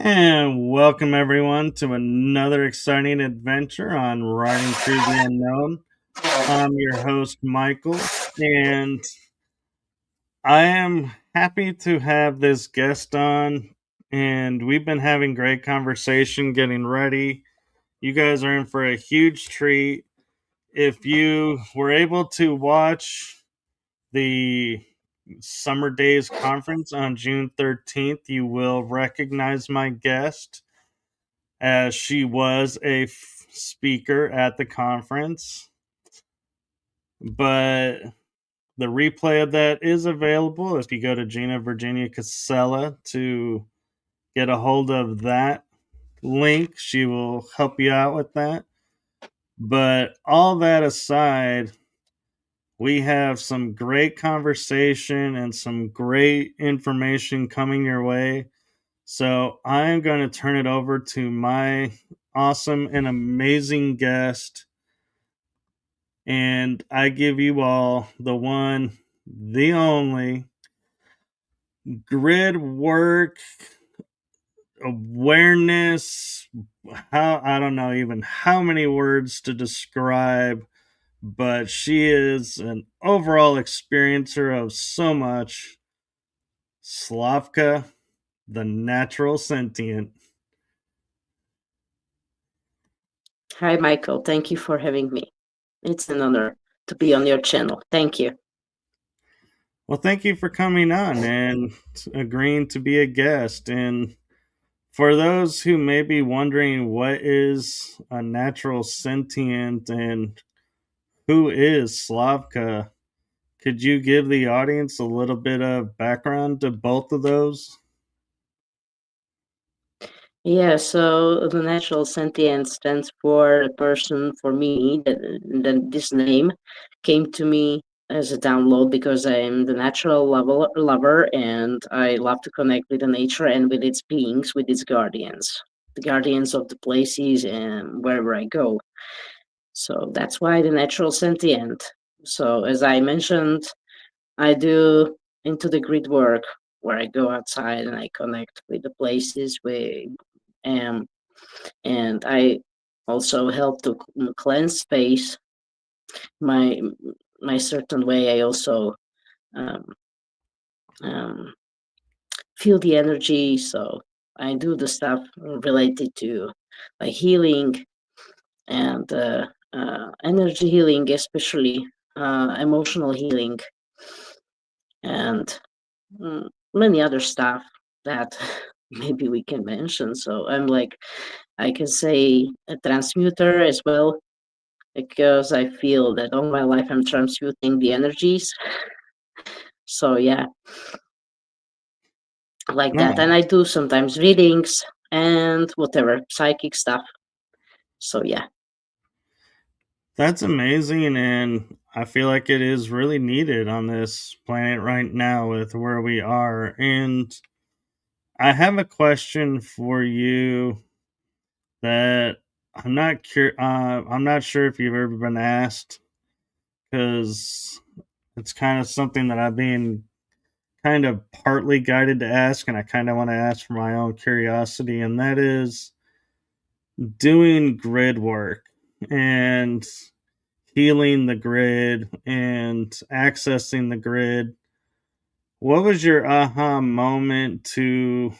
And welcome everyone to another exciting adventure on Riding Through the Unknown. I'm your host, Michael, and I am happy to have this guest on, and we've been having great conversation getting ready. You guys are in for a huge treat. If you were able to watch the Summer Days conference on June 13th, you will recognize my guest, as she was a speaker at the conference. But the replay of that is available if you go to Gina Virginia Casella to get a hold of that link. She will help you out with that. But all that aside, we have some great conversation and some great information coming your way. So I'm going to turn it over to my awesome and amazing guest. And I give you all the one, the only gridwork awareness. I don't know even how many words to describe, but she is an overall experiencer of so much. Slavka The Natural Sentient. Hi, Michael. Thank you for having me. It's an honor to be on your channel. Thank you. Well, thank you for coming on and agreeing to be a guest. And for those who may be wondering what is a natural sentient and who is Slavka, could you give the audience a little bit of background to both of those? Yeah, so the natural sentient stands for a person. For me, that this name came to me as a download because I'm the natural lover and I love to connect with the nature and with its beings, with its guardians, the guardians of the places and wherever I go. So that's why the natural sentient. So as I mentioned, I do into the grid work where I go outside and I connect with the places where and I also help to cleanse space. My certain way, I also um, um, feel the energy. So I do the stuff related to like healing and energy healing, especially emotional healing, and many other stuff that maybe we can mention. So I'm like, I can say a transmuter as well, because I feel that all my life I'm transmuting the energies. So yeah, like that. And I do sometimes readings and whatever, psychic stuff. So yeah. That's amazing, and I feel like it is really needed on this planet right now with where we are. And I have a question for you that I'm not sure if you've ever been asked, because it's kind of something that I've been kind of partly guided to ask, and I kind of want to ask for my own curiosity, and that is doing grid work and healing the grid and accessing the grid. What was your aha moment to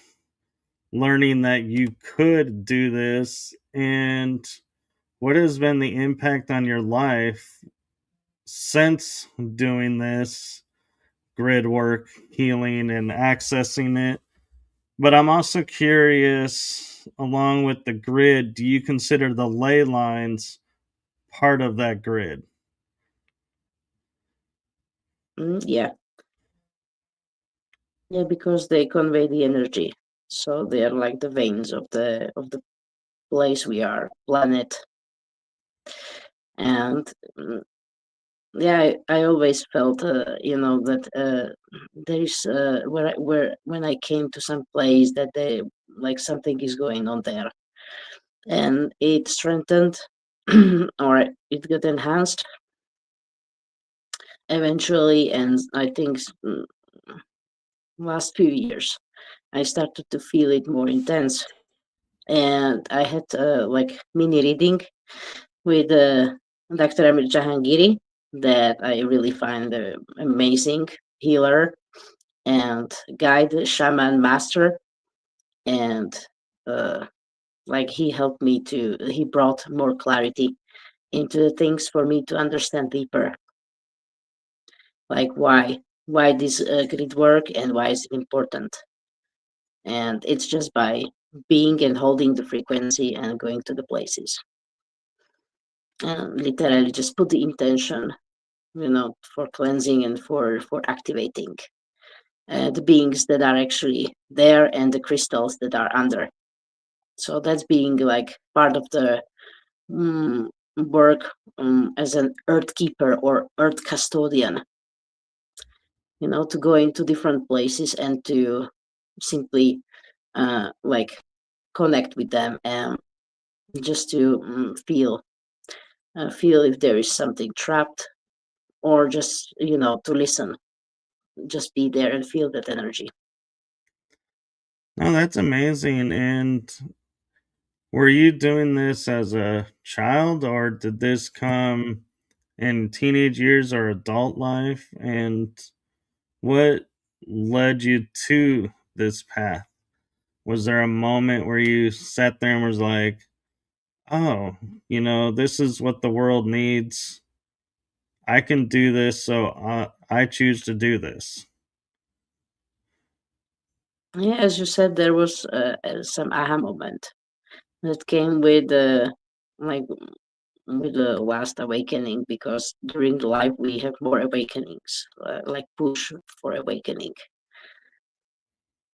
learning that you could do this, and what has been the impact on your life since doing this grid work, healing, and accessing it? But I'm also curious, along with the grid, do you consider the ley lines part of that grid? Yeah, yeah, because they convey the energy. So they are like the veins of the place we are, planet. And yeah, I always felt, that there is where when I came to some place that they like something is going on there, and it strengthened or it got enhanced eventually. And I think last few years I started to feel it more intense, and I had like mini reading with Dr. Amir Jahangiri that I really find amazing healer and guide, shaman, master. And uh, like he brought more clarity into the things for me to understand deeper, like why this grid work and why it's important. And it's just by being and holding the frequency and going to the places, and literally just put the intention, for cleansing and for activating the beings that are actually there and the crystals that are under. So that's being like part of the work as an earth keeper or earth custodian, to go into different places and to simply like connect with them, and just to feel if there is something trapped, or just to listen, just be there and feel that energy. No, that's amazing. And were you doing this as a child, or did this come in teenage years or adult life? And what led you to this path? Was there a moment where you sat there and was like, oh, this is what the world needs? I can do this, so I choose to do this. Yeah, as you said, there was some aha moment that came like with the last awakening, because during the life we have more awakenings, like push for awakening,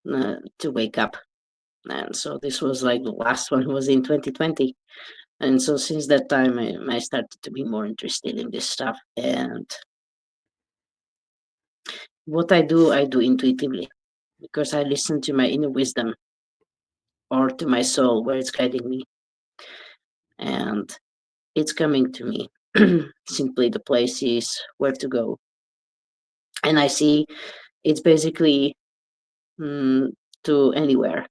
to wake up. And so this was like the last one was in 2020. And so since that time I started to be more interested in this stuff. And what I do intuitively, because I listen to my inner wisdom, or to my soul where it's guiding me, and it's coming to me simply the places where to go. And I see it's basically mm, to anywhere.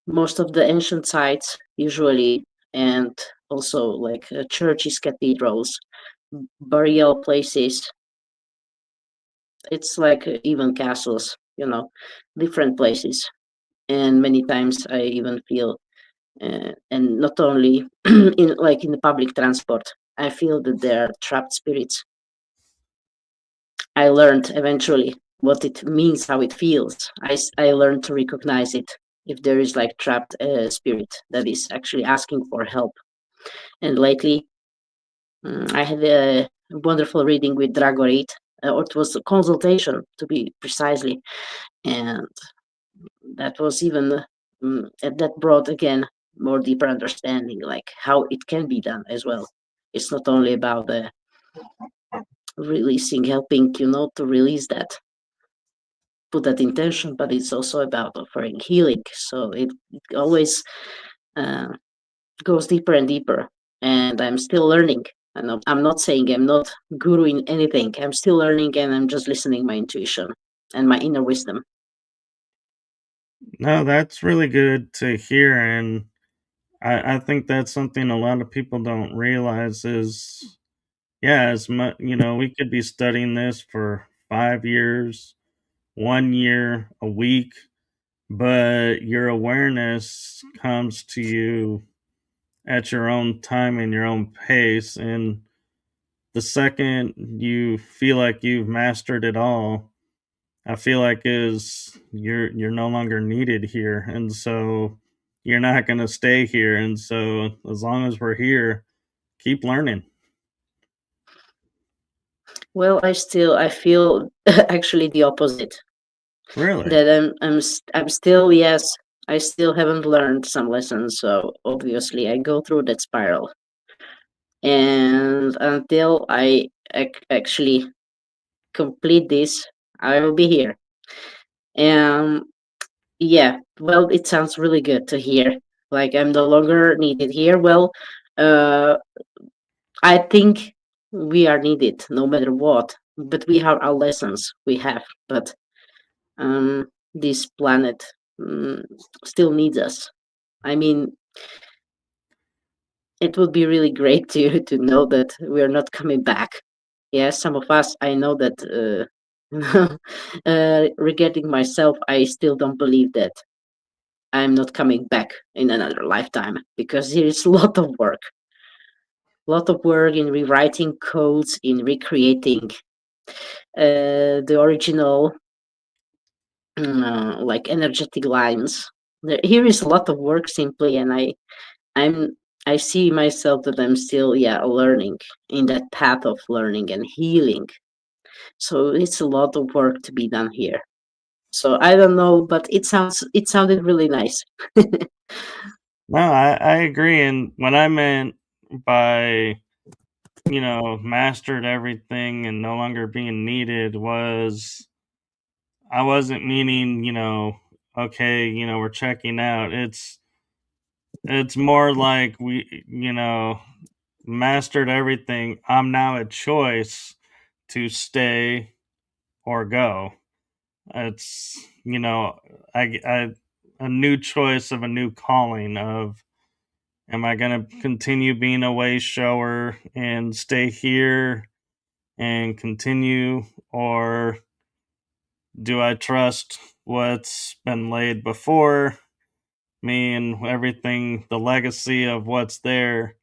Most of the ancient sites usually, and also like churches, cathedrals, burial places. It's like even castles, different places. And many times I even feel, and not only in the public transport, I feel that there are trapped spirits. I learned eventually what it means, how it feels. I learned to recognize it if there is like trapped spirit that is actually asking for help. And lately, I had a wonderful reading with Dragorit, or it was a consultation to be precisely, and that was even that brought again more deeper understanding, like how it can be done as well. It's not only about the releasing, helping, to release that. put that intention, but it's also about offering healing. So it always uh, goes deeper and deeper. And I'm still learning. And I'm not saying I'm not guru in anything. I'm still learning, and I'm just listening my intuition and my inner wisdom. No, that's really good to hear, and I think that's something a lot of people don't realize is, yeah, as much, we could be studying this for 5 years, 1 year, a week, but your awareness comes to you at your own time and your own pace. And the second you feel like you've mastered it all, I feel like is you're no longer needed here. And so you're not going to stay here. And so as long as we're here, keep learning. Well, I feel actually the opposite. Really? That I'm still, yes, I still haven't learned some lessons. So obviously I go through that spiral, and until I actually complete this, I will be here. And yeah, well, it sounds really good to hear. Like I'm no longer needed here. Well, uh, I think we are needed no matter what. But we have our lessons. We have, but this planet mm, still needs us. I mean, it would be really great to know that we are not coming back. Yes, some of us. I know that. Regarding myself, I still don't believe that I'm not coming back in another lifetime, because there is a lot of work in rewriting codes, in recreating the original like energetic lines. Here is a lot of work simply, and I'm I see myself that I'm still, yeah, learning in that path of learning and healing. So it's a lot of work to be done here. So I don't know, but it sounded really nice. No, I agree. And what I meant by, mastered everything and no longer being needed was I wasn't meaning, okay, we're checking out. It's more like mastered everything. I'm now a choice to stay or go. It's, I a new choice of a new calling of, am I going to continue being a way shower and stay here and continue, or do I trust what's been laid before me and everything, the legacy of what's there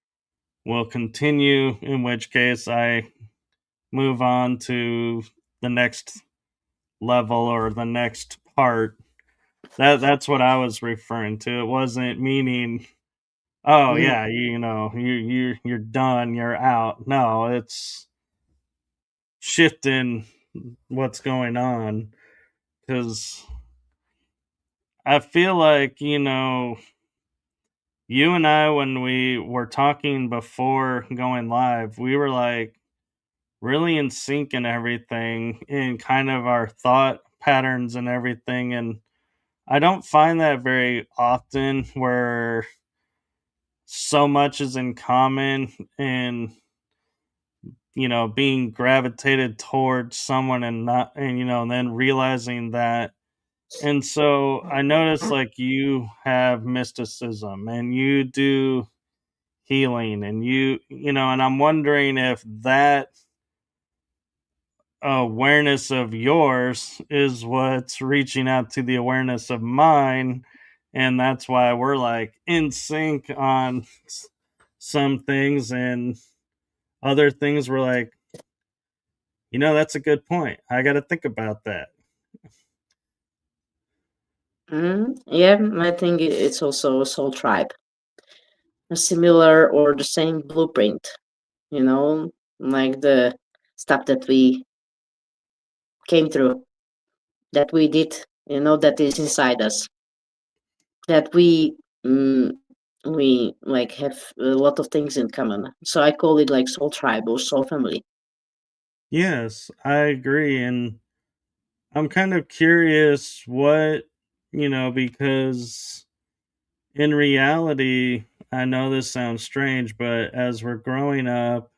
will continue, in which case I move on to the next level or the next part. That's what I was referring to. It wasn't meaning, oh Mhm. yeah, you're done, you're out. No, it's shifting what's going on, cuz I feel like, you and I, when we were talking before going live, we were like really in sync and everything in kind of our thought patterns and everything. And I don't find that very often where so much is in common and, being gravitated towards someone and not, and, then realizing that. And so I noticed like you have mysticism and you do healing and and I'm wondering if that awareness of yours is what's reaching out to the awareness of mine, and that's why we're like in sync on some things, and other things we're like, that's a good point, I got to think about that. Yeah, I think it's also a soul tribe, a similar or the same blueprint. You know, like the stuff that we came through, that we did. That is inside us. That mm, we like have a lot of things in common. So I call it like soul tribe or soul family. Yes, I agree. And I'm kind of curious what, because in reality, I know this sounds strange, but as we're growing up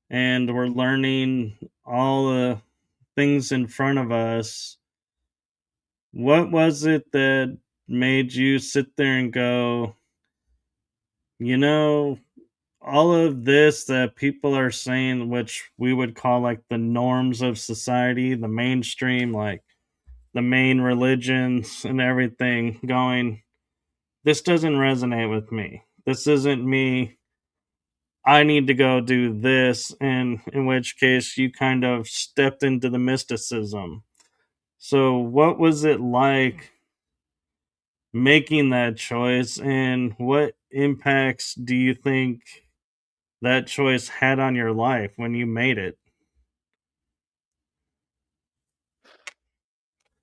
and we're learning all the things in front of us, what was it that made you sit there and go, you know, all of this that people are saying, which we would call like the norms of society, the mainstream, like the main religions and everything, going, this doesn't resonate with me. This isn't me. I need to go do this. And in which case, you kind of stepped into the mysticism. So, what was it like making that choice, and what impacts do you think that choice had on your life when you made it?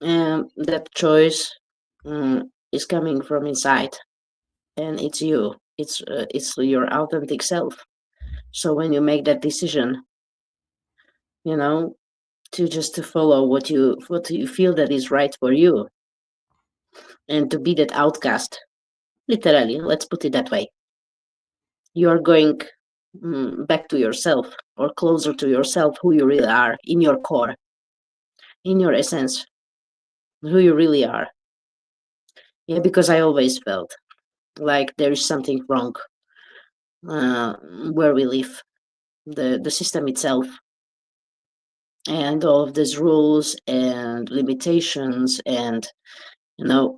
That choice is coming from inside, and it's you. It's your authentic self. So when you make that decision, you know, to follow what you feel that is right for you, and to be that outcast, literally, let's put it that way, you are going back to yourself, or closer to yourself, who you really are in your core, in your essence, who you really are. Yeah, because I always felt like there is something wrong uh, where we live, the system itself, and all of these rules and limitations, and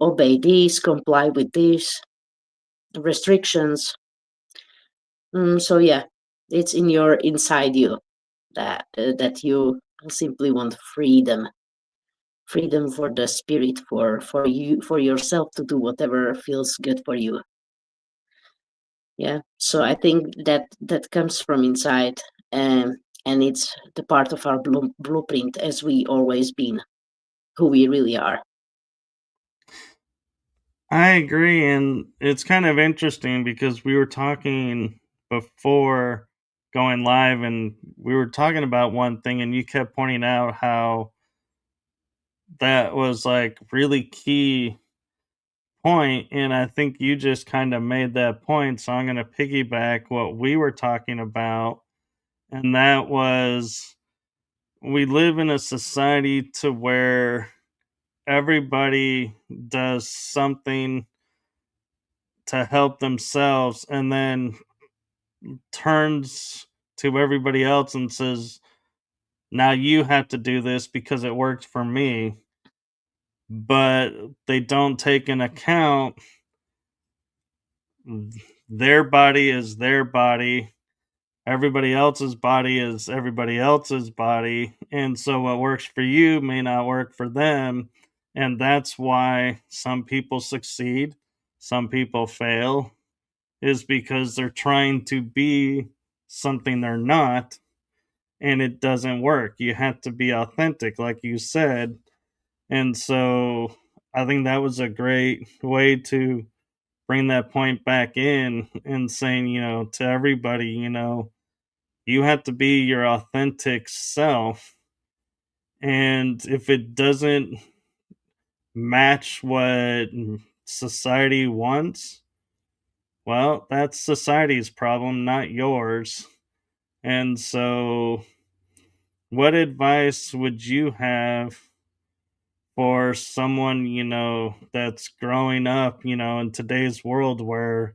obey this, comply with this, restrictions. So yeah, it's in your inside you that you simply want freedom for the spirit, for you, for yourself, to do whatever feels good for you. Yeah, so I think that comes from inside, and it's the part of our blueprint, as we always been, who we really are. I agree. And it's kind of interesting because we were talking before going live, and we were talking about one thing, and you kept pointing out how that was like really key point, and I think you just kind of made that point, so I'm going to piggyback what we were talking about, and that was we live in a society to where everybody does something to help themselves and then turns to everybody else and says, now you have to do this because it worked for me, but they don't take in account their body is their body, everybody else's body is everybody else's body, and so what works for you may not work for them, and that's why some people succeed, some people fail, is because they're trying to be something they're not, and it doesn't work. You have to be authentic, like you said. And so I think that was a great way to bring that point back in and saying, to everybody, you have to be your authentic self. And if it doesn't match what society wants, well, that's society's problem, not yours. And so, what advice would you have for someone, that's growing up, in today's world where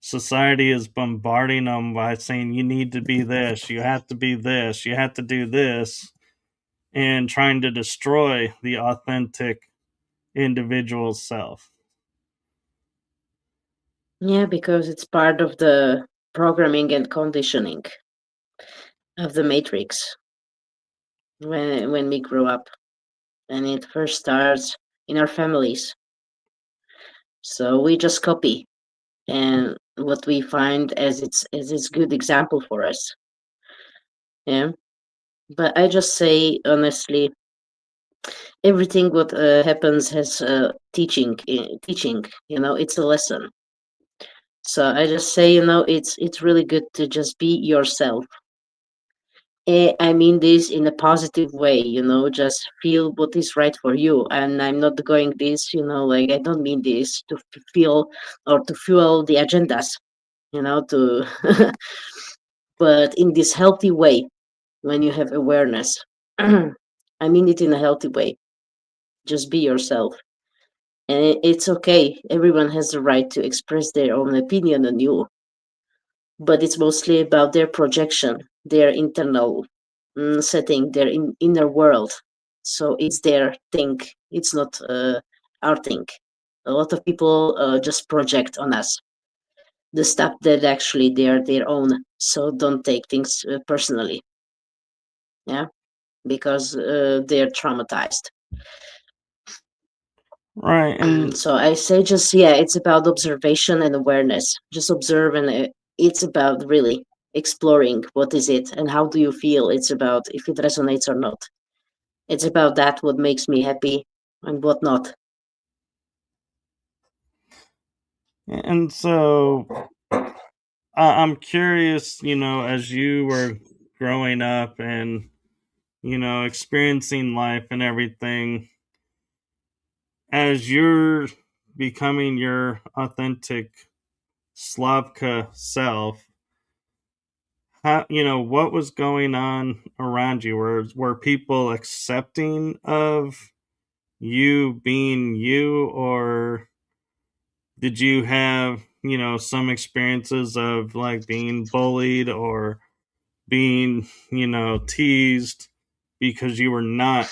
society is bombarding them by saying, you need to be this, you have to be this, you have to do this, and trying to destroy the authentic individual self? Yeah, because it's part of the programming and conditioning of the matrix when we grow up, and it first starts in our families. So we just copy, and what we find as its good example for us. Yeah, but I just say honestly, everything what happens has teaching. It's a lesson. So I just say, it's really good to just be yourself, I mean this in a positive way, just feel what is right for you. And I'm not going this, like I don't mean this to feel or to fuel the agendas, to, but in this healthy way, when you have awareness. I mean it in a healthy way. Just be yourself. And it's okay. Everyone has the right to express their own opinion on you, but it's mostly about their projection, their internal setting, their inner world. So it's their thing. It's not our thing. A lot of people just project on us the stuff that actually they're their own. So don't take things personally. Yeah, because they're traumatized. Right. And So I say just, yeah, it's about observation and awareness. Just observe, and it's about really exploring what is it and how do you feel. It's about if it resonates or not. It's about that what makes me happy and what not. so I'm curious, as you were growing up and, experiencing life and everything, as you're becoming your authentic Slavka self, how, what was going on around you? Were people accepting of you being you, or did you have, some experiences of like being bullied or being, teased because you were not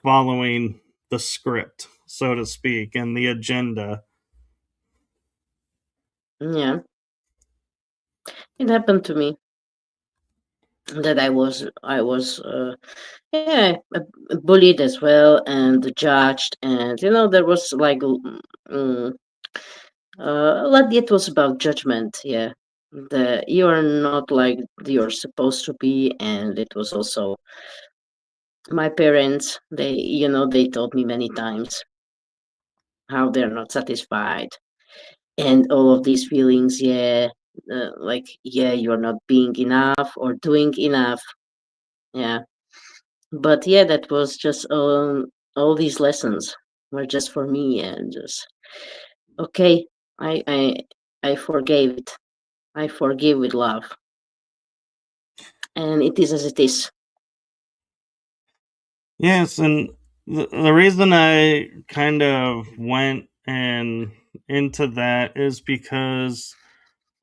following the script, so to speak, and the agenda? Yeah, it happened to me that I was yeah, bullied as well and judged, and there was like like it was about judgment. Yeah, the you are not like you're supposed to be, and it was also my parents. They told me many times how they're not satisfied and all of these feelings. Yeah, like yeah, you're not being enough or doing enough. Yeah, but yeah, that was just all these lessons were just for me, and just okay. I forgave it. I forgive with love, and it is as it is. Yes, and the reason I kind of went and into that is because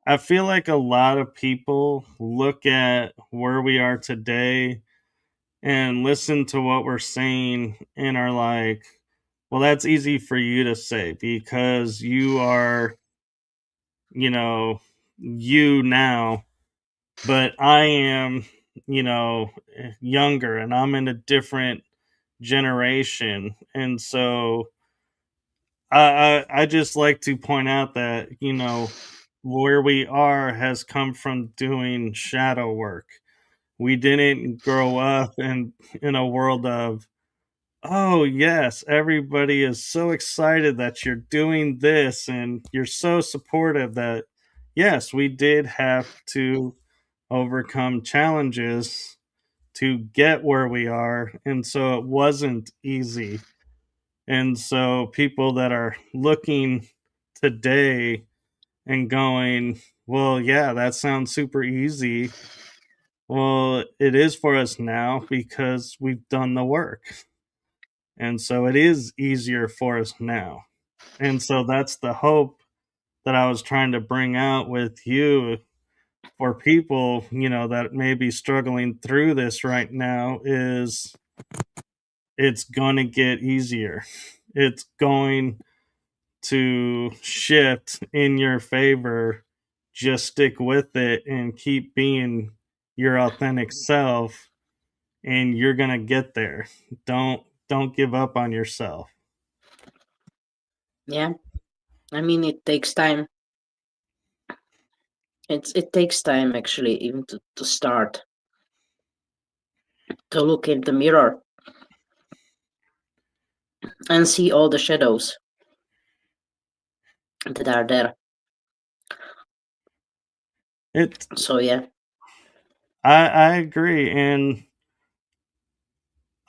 I feel like a lot of people look at where we are today and listen to what we're saying and are like, well, that's easy for you to say because you are, you know, you now, but I am, younger and I'm in a different generation. And so I just like to point out that, where we are has come from doing shadow work. We didn't grow up in a world of, oh yes, everybody is so excited that you're doing this and you're so supportive. That yes, we did have to overcome challenges to get where we are, and so it wasn't easy. And so people that are looking today and going, well, yeah, that sounds super easy. Well, it is for us now because we've done the work. And so it is easier for us now. And so that's the hope that I was trying to bring out with you for people, that may be struggling through this right now, is it's going to get easier. It's going to shift in your favor. Just stick with it and keep being your authentic self, and you're going to get there. Don't give up on yourself. Yeah, I mean it takes time. It takes time actually, even to start to look in the mirror and see all the shadows that are there. It So yeah, I agree, and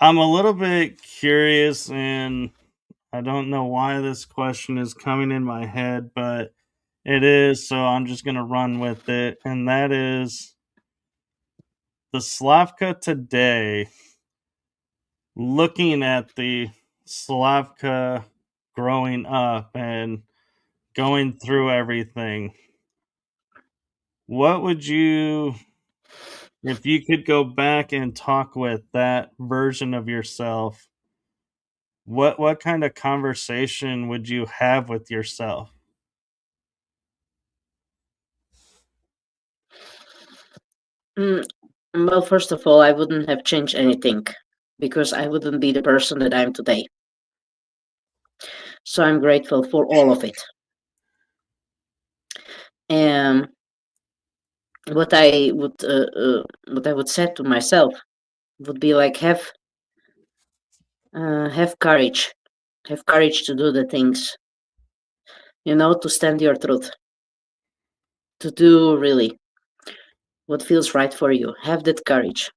I'm a little bit curious, and I don't know why this question is coming in my head, but it is, so I'm just gonna run with it, and that is the Slavka today, looking at the Slavka growing up and going through everything. What would you, if you could go back and talk with that version of yourself, what kind of conversation would you have with yourself? Mm, well, first of all, I wouldn't have changed anything because I wouldn't be the person that I am today. So I'm grateful for all of it. And what I would say to myself would be like have courage, have courage to do the things, to stand your truth, to do really what feels right for you. Have that courage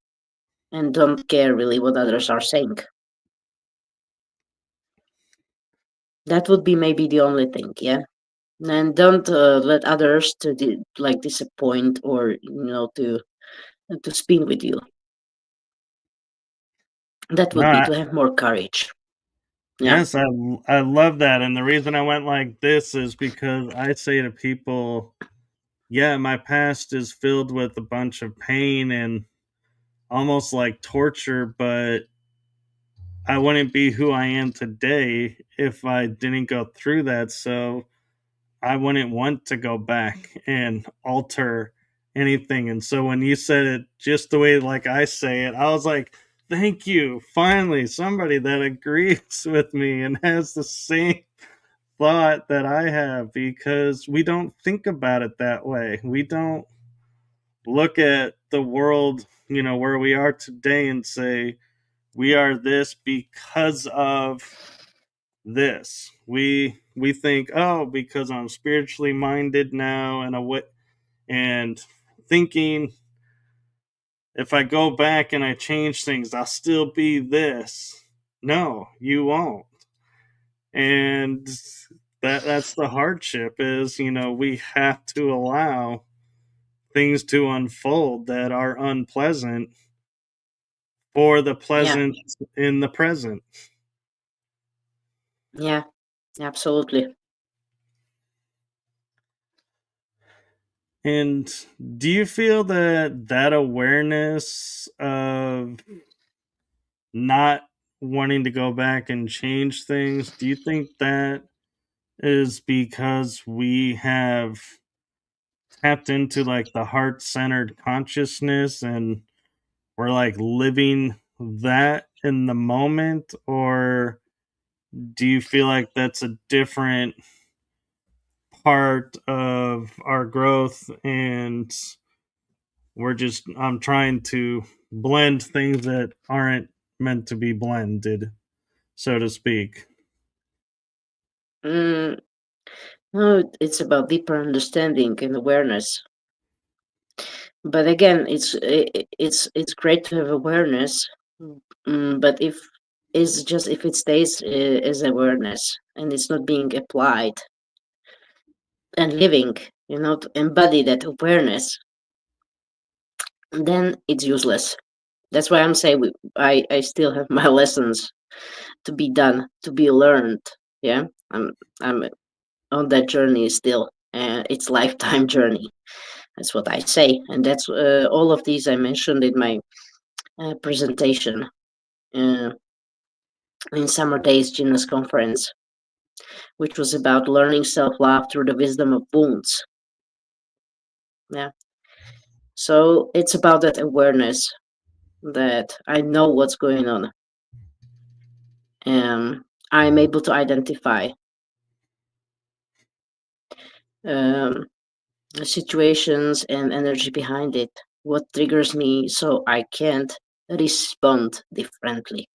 and don't care really what others are saying. That would be maybe the only thing, yeah. And don't let others to disappoint or to spin with you. That would be No, to have more courage. Yeah. yes, I love that, and the reason I went like this is because I say to people, yeah, my past is filled with a bunch of pain and almost like torture, but I wouldn't be who I am today if I didn't go through that. So I wouldn't want to go back and alter anything. And so when you said it just the way like I say it, I was like, thank you. Finally, somebody that agrees with me and has the same thought that I have, because we don't think about it that way. We don't look at the world, where we are today and say, we are this because of this. We think, oh, because I'm spiritually minded now and and thinking if I go back and I change things, I'll still be this. No, you won't. And that's the hardship is, we have to allow things to unfold that are unpleasant for the Yeah. pleasant in the present. Yeah. Absolutely. And do you feel that that awareness of not wanting to go back and change things, do you think that is because we have tapped into like the heart centered consciousness and we're like living that in the moment? Or do you feel like that's a different part of our growth and I'm trying to blend things that aren't meant to be blended, so to speak? Mm, no, it's about deeper understanding and awareness. But again, it's great to have awareness. But if it stays as awareness and it's not being applied and living, to embody that awareness, then it's useless. That's why I'm saying I still have my lessons to be done, to be learned. Yeah, I'm on that journey still. It's lifetime journey. That's what I say, and that's all of these I mentioned in my presentation uh, in Summer Days Gymnast Conference, which was about learning self-love through the wisdom of wounds. Yeah, so it's about that awareness that I know what's going on. I'm able to identify um, situations and energy behind it, what triggers me so I can't respond differently.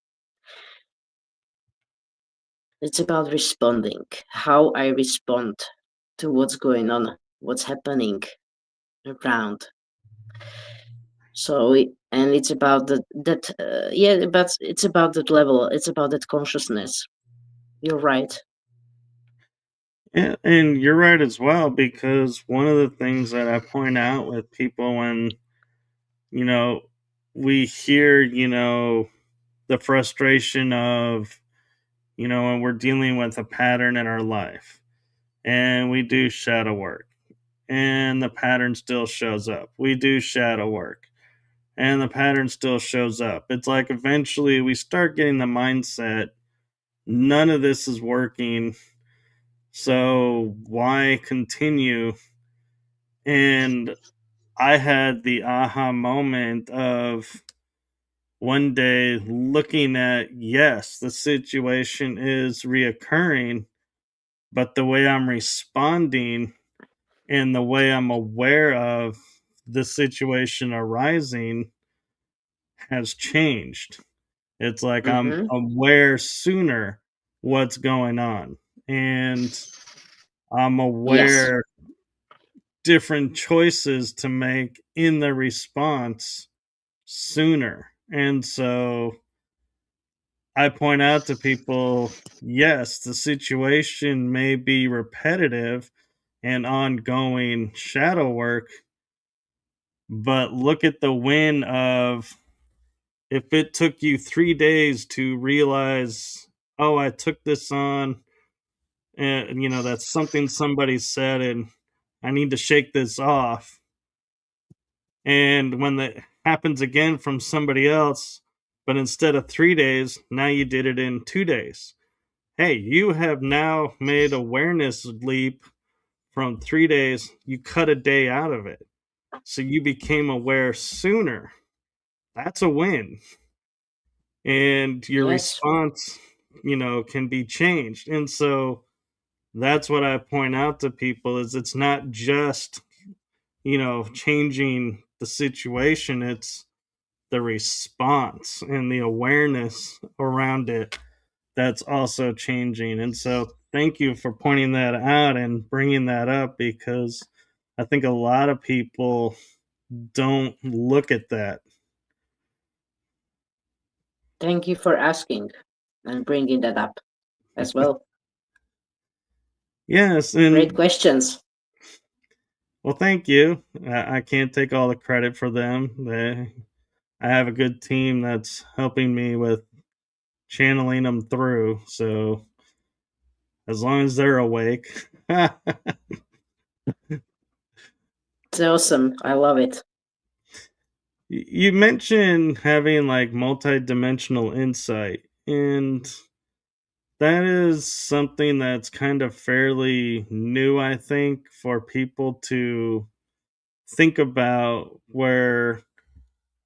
It's about responding, how I respond to what's going on, what's happening around. And it's about yeah, but it's about that level. It's about that consciousness. You're right. And you're right as well, because one of the things that I point out with people when, you know, we hear, the frustration of, when we're dealing with a pattern in our life and we do shadow work and the pattern still shows up. We do shadow work and the pattern still shows up. It's like eventually we start getting the mindset none of this is working. So why continue? And I had the aha moment of one day looking at, yes, the situation is reoccurring, but the way I'm responding and the way I'm aware of the situation arising has changed. It's like I'm Mm-hmm. aware sooner what's going on. And I'm Yes. aware different choices to make in the response sooner. And so I point out to people, yes, the situation may be repetitive and ongoing shadow work, but look at the win of if it took you 3 days to realize, oh, I took this on, and that's something somebody said, and I need to shake this off. And when that happens again from somebody else, but instead of 3 days, now you did it in 2 days. Hey, you have now made awareness leap from 3 days. You cut a day out of it. So you became aware sooner. That's a win. And your Yes. response, can be changed. And so that's what I point out to people is it's not just, changing the situation. It's the response and the awareness around it that's also changing. And so, thank you for pointing that out and bringing that up because I think a lot of people don't look at that. Thank you for asking and bringing that up as well. Yes, Great and questions. well, thank you. I can't take all the credit for them. I have a good team that's helping me with channeling them through. So as long as they're awake. It's awesome. I love it. You mentioned having like multi-dimensional insight, and that is something that's kind of fairly new, I think, for people to think about, where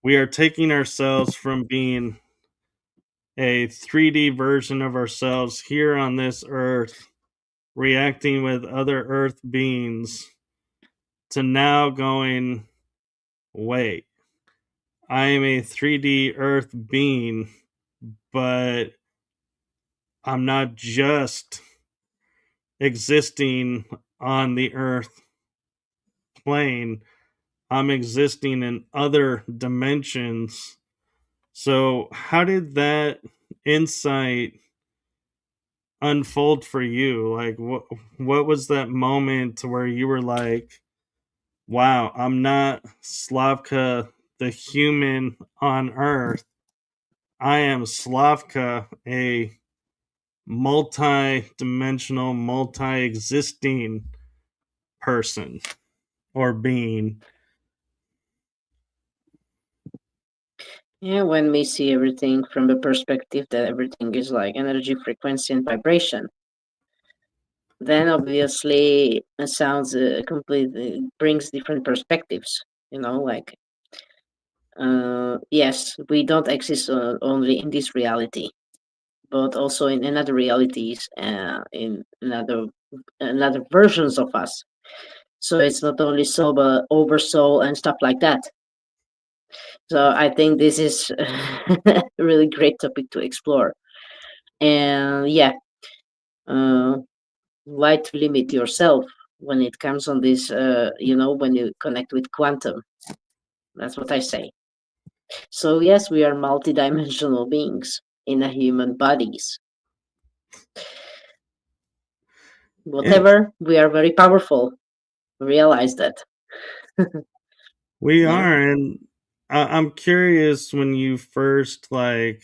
we are taking ourselves from being a 3D version of ourselves here on this earth, reacting with other earth beings, to now going, wait, I am a 3D earth being, but I'm not just existing on the earth plane, I'm existing in other dimensions. So, how did that insight unfold for you? Like, what was that moment where you were like, "Wow, I'm not Slavka, the human on Earth. I am Slavka, a multi-dimensional, multi-existing person or being." Yeah, when we see everything from the perspective that everything is like energy, frequency, and vibration, then obviously it sounds completely brings different perspectives. Like yes, we don't exist only in this reality, but also in another realities, in another versions of us. So it's not only soul, but over soul and stuff like that. So I think this is a really great topic to explore. And yeah, uh, why to limit yourself when it comes on this? When you connect with quantum, that's what I say. So yes, we are multidimensional beings in a human bodies. Yeah, Whatever, we are very powerful. Realize that. we Yeah. are, and I'm curious when you first like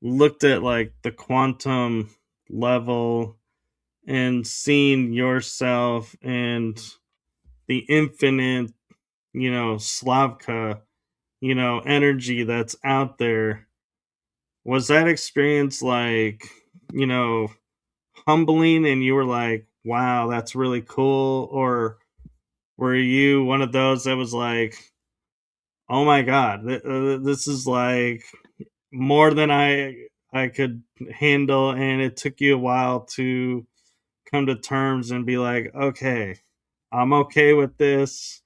looked at like the quantum level and seeing yourself and the infinite, Slavka, energy that's out there. Was that experience like, you know, humbling and you were like, wow, that's really cool? Or were you one of those that was like, oh my God, this is like more than I could handle, and it took you a while to come to terms and be like, okay, I'm okay with this.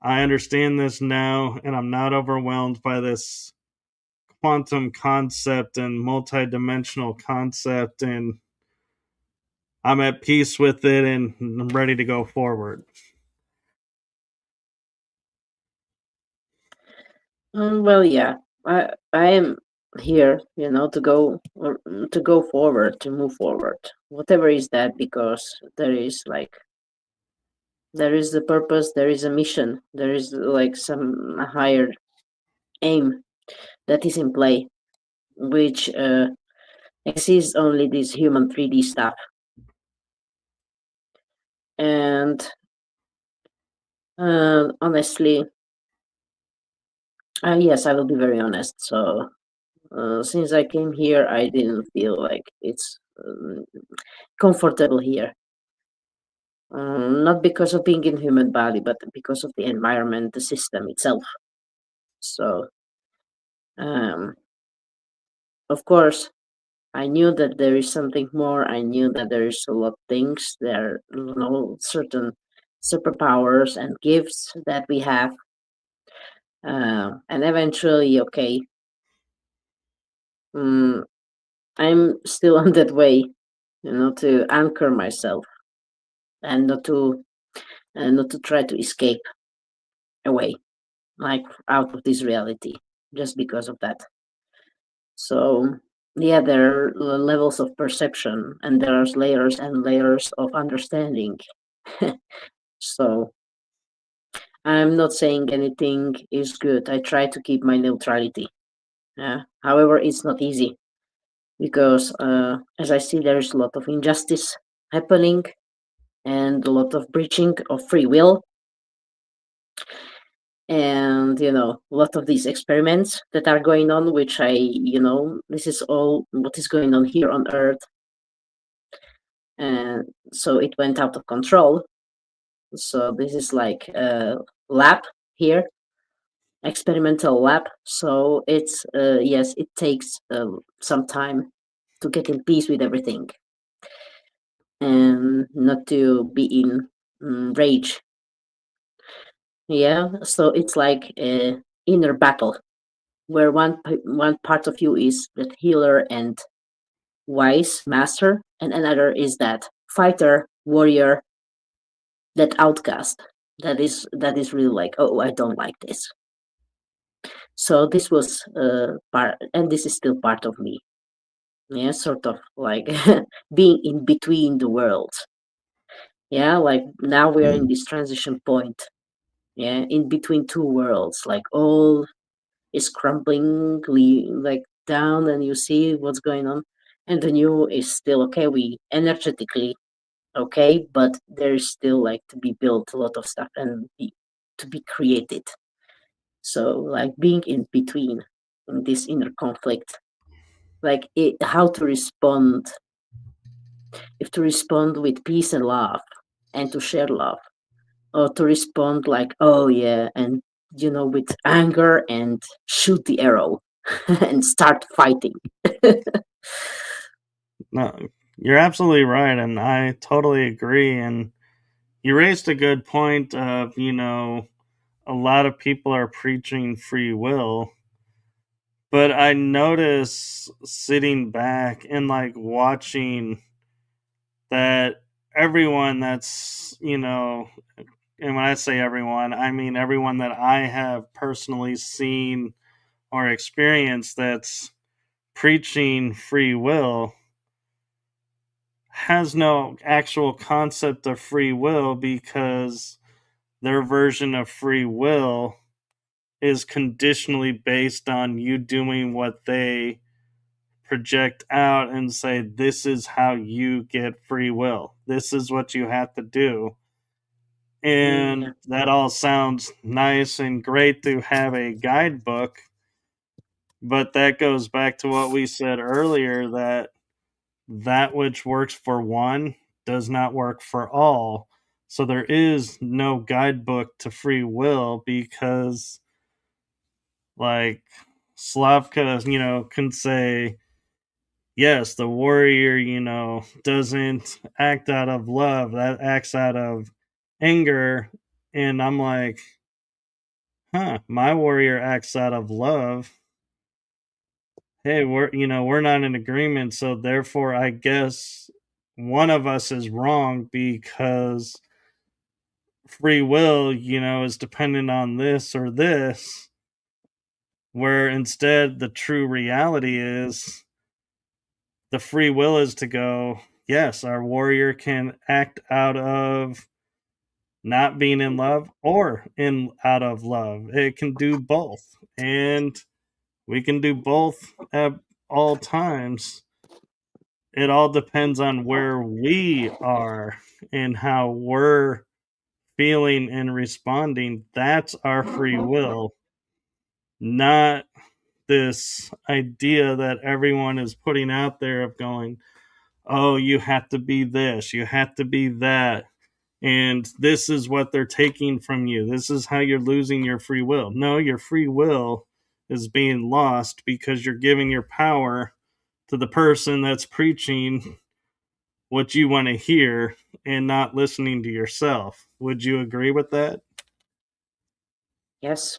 I understand this now, and I'm not overwhelmed by this quantum concept and multidimensional concept, and I'm at peace with it and I'm ready to go forward. Well, yeah. I am here, to go forward, to move forward. Whatever is that, because there is the purpose, there is a mission, there is like some higher aim that is in play, which exists only this human 3D stuff. And honestly, yes, I will be very honest. So since I came here, I didn't feel like it's comfortable here. Not because of being in human body, but because of the environment, the system itself. So, um, of course, I knew that there is something more. I knew that there is a lot of things. There are certain superpowers and gifts that we have. And eventually, okay, um, I'm still on that way, to anchor myself and not to try to escape away, like out of this reality, just because of that. So yeah, there are levels of perception, and there's layers and layers of understanding. So I'm not saying anything is good. I try to keep my neutrality. Yeah. However, it's not easy because, as I see, there's a lot of injustice happening and a lot of breaching of free will, and a lot of these experiments that are going on, which this is all what is going on here on Earth, and so it went out of control. So this is like a lab here, experimental lab. So it's yes, it takes some time to get in peace with everything and not to be in rage. Yeah, so it's like a inner battle where one part of you is that healer and wise master, and another is that fighter warrior, that outcast, that is really like, oh, I don't like this. So this was part, and this is still part of me. Yeah, sort of like being in between the worlds. Yeah, like now we are in this transition point. Yeah, in between two worlds, like all is crumbling like down, and you see what's going on, and the new is still okay. We energetically okay, but there is still like to be built a lot of stuff and to be created. So like being in between in this inner conflict, like how to respond, if to respond with peace and love and to share love, or to respond like, oh yeah, and with anger and shoot the arrow and start fighting. No, you're absolutely right, and I totally agree. And you raised a good point of, a lot of people are preaching free will, but I notice sitting back and like watching that everyone that's, and when I say everyone, I mean everyone that I have personally seen or experienced that's preaching free will has no actual concept of free will, because their version of free will is conditionally based on you doing what they project out and say, this is how you get free will. This is what you have to do. Yeah. And that all sounds nice and great to have a guidebook, but that goes back to what we said earlier, that that which works for one does not work for all. So there is no guidebook to free will, because like Slavka, can say, yes, the warrior, doesn't act out of love, that acts out of anger. And I'm like, huh, my warrior acts out of love. Hey, we're not in agreement, so therefore I guess one of us is wrong, because free will, is dependent on this or this, where instead the true reality is the free will is to go, yes, our warrior can act out of not being in love or in out of love. It can do both. And we can do both at all times. It all depends on where we are and how we're feeling and responding. That's our free will, not this idea that everyone is putting out there of going, oh, you have to be this, you have to be that, and this is what they're taking from you. This is how you're losing your free will. No, your free will is being lost because you're giving your power to the person that's preaching what you want to hear and not listening to yourself. Would you agree with that? Yes.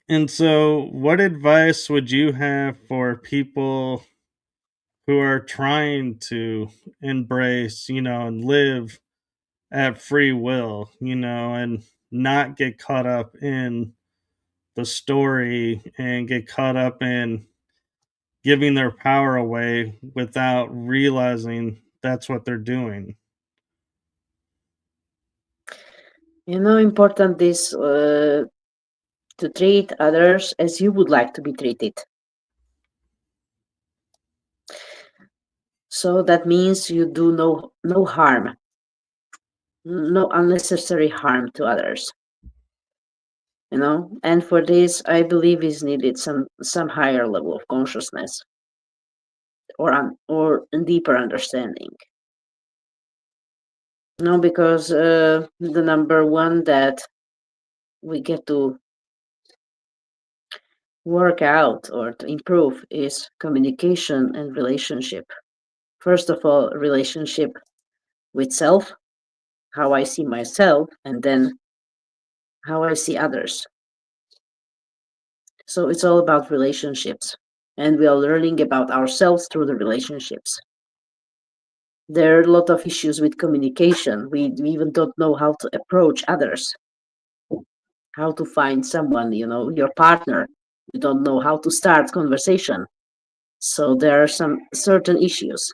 And so, what advice would you have for people who are trying to embrace, and live at free will, and not get caught up in the story and get caught up in giving their power away without realizing that's what they're doing? Important is to treat others as you would like to be treated. So that means you do no harm, no unnecessary harm to others. And for this, I believe is needed some higher level of consciousness or deeper understanding. Because the number one that we get to work out or to improve is communication and relationship. First of all, relationship with self, how I see myself, and then how I see others. So it's all about relationships, and we are learning about ourselves through the relationships. There are a lot of issues with communication. We even don't know how to approach others, how to find someone, your partner. You don't know how to start conversation. So there are some certain issues,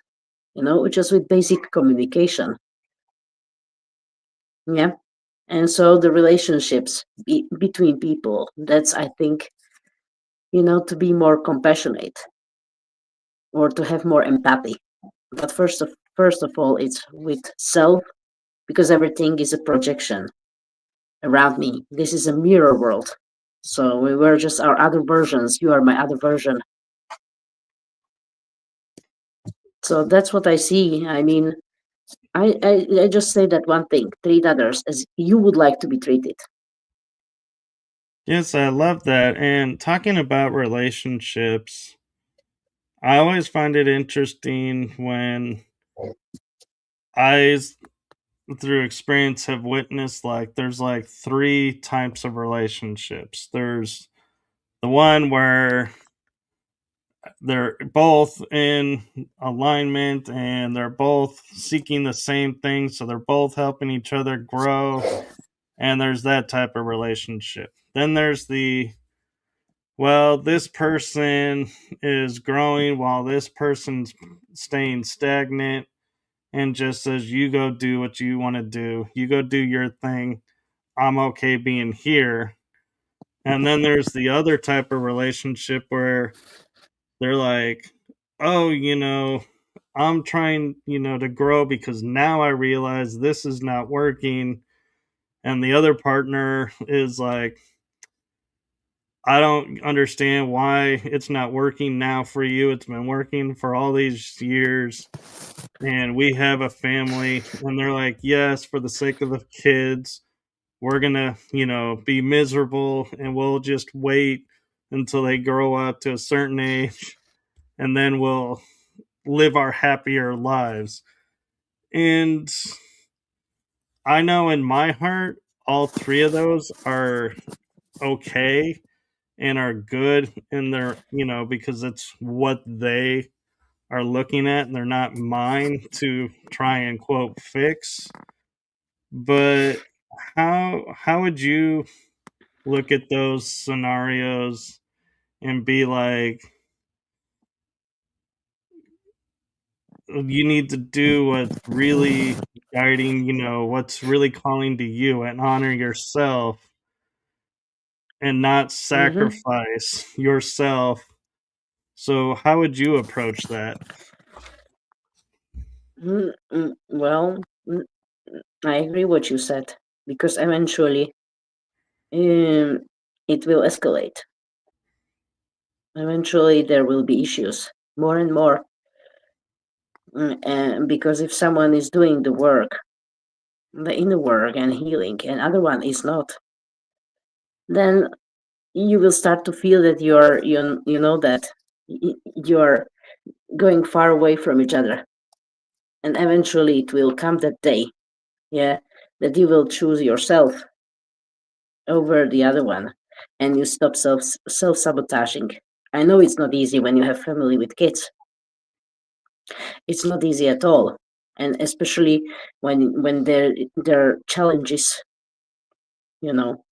just with basic communication. Yeah. And so the relationships between people, that's, I think, to be more compassionate or to have more empathy. But first of all, it's with self, because everything is a projection around me. This is a mirror world. So we were just our other versions. You are my other version. So that's what I see. I mean, I just say that one thing: treat others as you would like to be treated. Yes, I love that. And talking about relationships, I always find it interesting when I, through experience, have witnessed like there's like three types of relationships. There's the one where they're both in alignment and they're both seeking the same thing, so they're both helping each other grow, and there's that type of relationship. Then there's the, well, this person is growing while this person's staying stagnant and just says, you go do what you want to do, you go do your thing, I'm okay being here. And then there's the other type of relationship where they're like, oh, I'm trying, to grow because now I realize this is not working. And the other partner is like, I don't understand why it's not working now for you. It's been working for all these years. And we have a family. And they're like, yes, for the sake of the kids, we're going to, be miserable and we'll just wait until they grow up to a certain age and then we'll live our happier lives. And I know in my heart, all three of those are okay and are good in their, because it's what they are looking at and they're not mine to try and quote fix. But how would you look at those scenarios and be like, you need to do what's really guiding, what's really calling to you and honor yourself and not Mm-hmm. sacrifice yourself. So, how would you approach that? Well, mm, I agree what you said because eventually um, it will escalate. Eventually, there will be issues more and more. And because if someone is doing the work, the inner work and healing, and other one is not, then you will start to feel that you know that you're going far away from each other, and eventually it will come that day, yeah, that you will choose yourself over the other one, and you stop self sabotaging. I know it's not easy when you have family with kids. It's not easy at all, and especially when there are challenges, you know,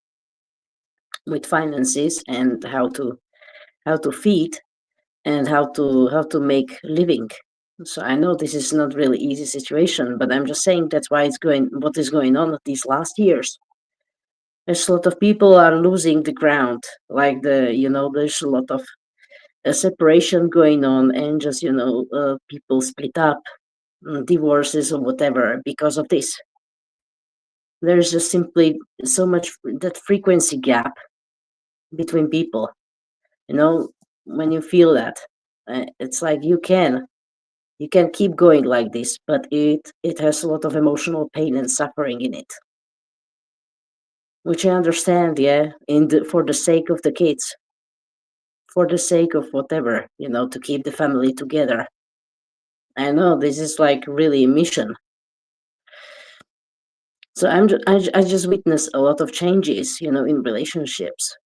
with finances and how to feed and how to make living. So I know this is not really easy situation, but I'm just saying that's why what is going on these last years. There's a lot of people are losing the ground, like there's a lot of separation going on, and just people split up, divorces or whatever because of this. There's just simply so much that frequency gap between people. You know, when you feel that, it's like you can keep going like this, but it has a lot of emotional pain and suffering in it, which I understand. Yeah, for the sake of the kids, for the sake of whatever, to keep the family together. I know this is like really a mission. So I just witnessed a lot of changes, in relationships,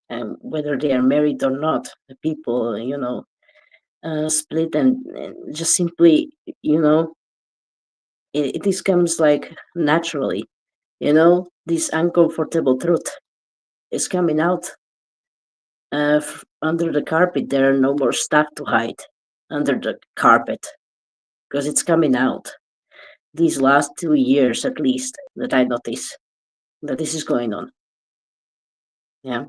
and whether they are married or not, the people, split and just simply, you know, this comes like naturally, this uncomfortable truth is coming out under the carpet. There are no more stuff to hide under the carpet because it's coming out these last 2 years at least that I notice that this is going on. Yeah.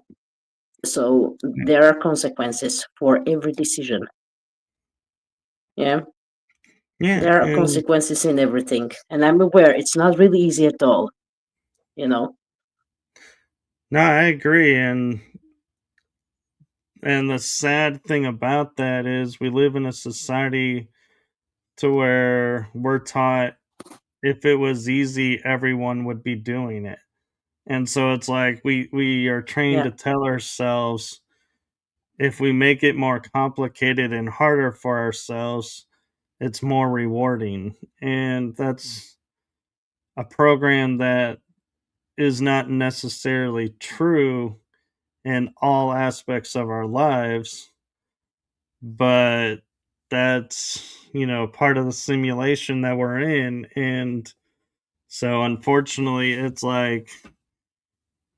So there are consequences for every decision. Yeah. Yeah, There are and consequences in everything. And I'm aware it's not really easy at all, you know. no, I agree. And the sad thing about that is we live in a society to where we're taught if it was easy, everyone would be doing it. And so it's like we are trained Yeah. to tell ourselves if we make it more complicated and harder for ourselves, it's more rewarding. And that's a program that is not necessarily true in all aspects of our lives. but that's, part of the simulation that we're in. And so unfortunately, it's like,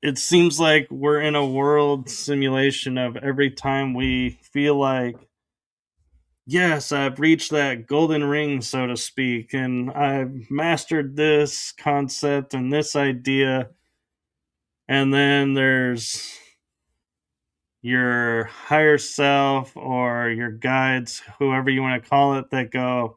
it seems like we're in a world simulation of every time we feel like, yes, I've reached that golden ring, so to speak, and I've mastered this concept and this idea. And then there's your higher self or your guides, whoever you want to call it, that go,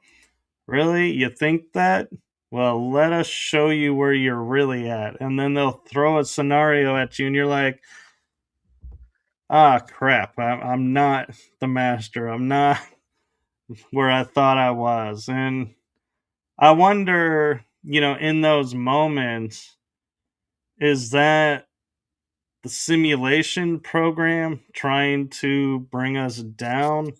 really? You think that? Well, let us show you where you're really at. And then they'll throw a scenario at you, and you're like, ah, crap. I'm not the master. I'm not where I thought I was. And I wonder, in those moments, is that the simulation program trying to bring us down?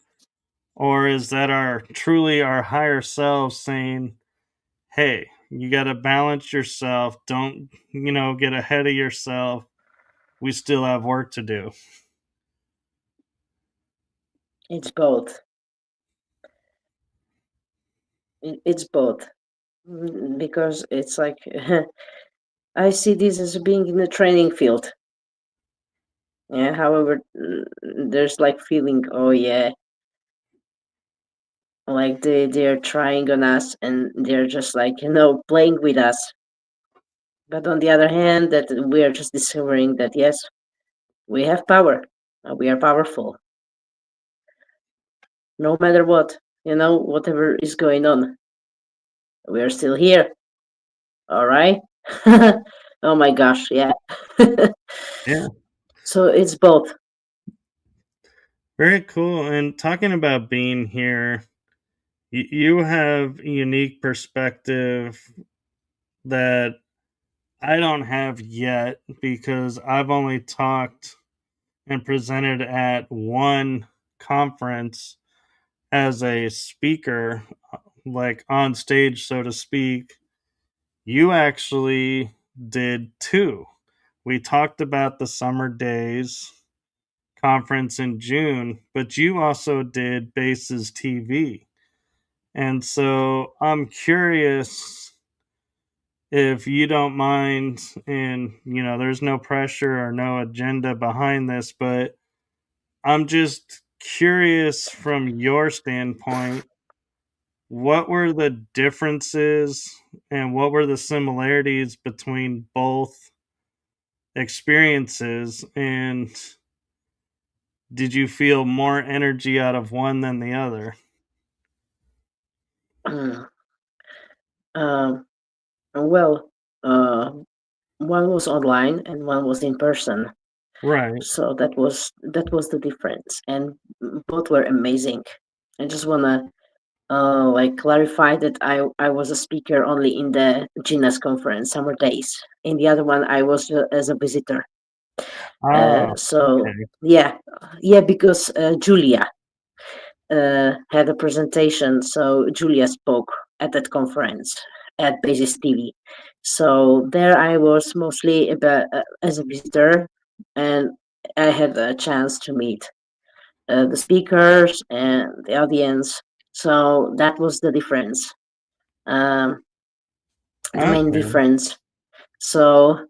Or is that our truly our higher selves saying, hey, you got to balance yourself. Don't, get ahead of yourself. We still have work to do. It's both. It's both. Because it's like I see this as being in a training field. Yeah. However, there's like feeling, oh yeah, like they're trying on us and they're just like playing with us. But on the other hand, that we are just discovering that yes, we have power. We are powerful, no matter what. Whatever is going on, we are still here. All right. Oh my gosh, yeah. Yeah. So it's both. Very cool. And talking about being here, you have a unique perspective that I don't have yet because I've only talked and presented at one conference as a speaker, like on stage, so to speak. You actually did two. We talked about the Summer Days conference in June, but you also did Bases TV. And so I'm curious if you don't mind, and there's no pressure or no agenda behind this, but I'm just curious from your standpoint, what were the differences and what were the similarities between both experiences, and did you feel more energy out of one than the other? um, well, uh, one was online and one was in person. Right. So that was the difference, and both were amazing. I just wanna like clarify that I was a speaker only in the Gina's conference, Summer Days. In the other one, I was as a visitor. Ah, So okay. yeah, yeah, because Julia had a presentation, so Julia spoke at that conference at Basis TV. So there I was mostly as a visitor, and I had a chance to meet the speakers and the audience. So that was the difference, um, the main Okay. difference. So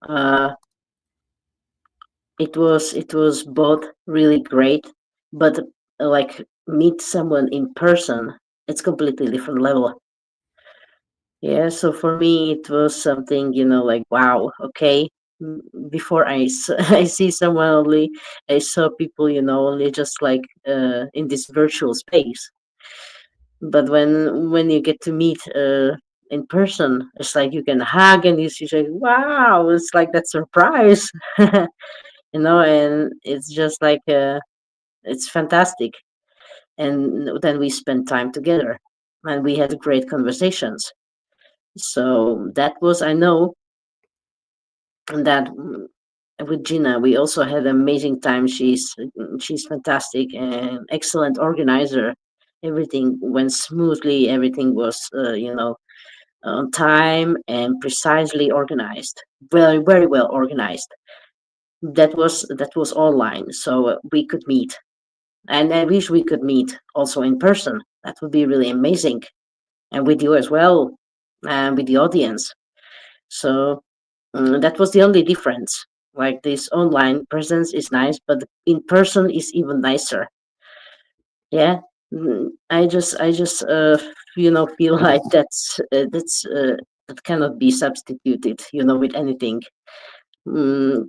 uh, it was both really great, but like meet someone in person, it's completely different level. Yeah, so for me it was something, like wow, okay. Before I see someone only, I saw people, only just like in this virtual space. But when you get to meet in person, it's like you can hug and you say, wow, it's like that surprise, and it's just like it's fantastic. And then we spent time together and we had great conversations. So that was, I know that with Gina, we also had an amazing time. She's fantastic and excellent organizer. Everything went smoothly. Everything was, on time and precisely organized. Very, very well organized. That was online, so we could meet. And I wish we could meet also in person. That would be really amazing, and with you as well, and with the audience. So that was the only difference. Like, this online presence is nice, but in person is even nicer. Yeah. I just feel like that cannot be substituted, with anything.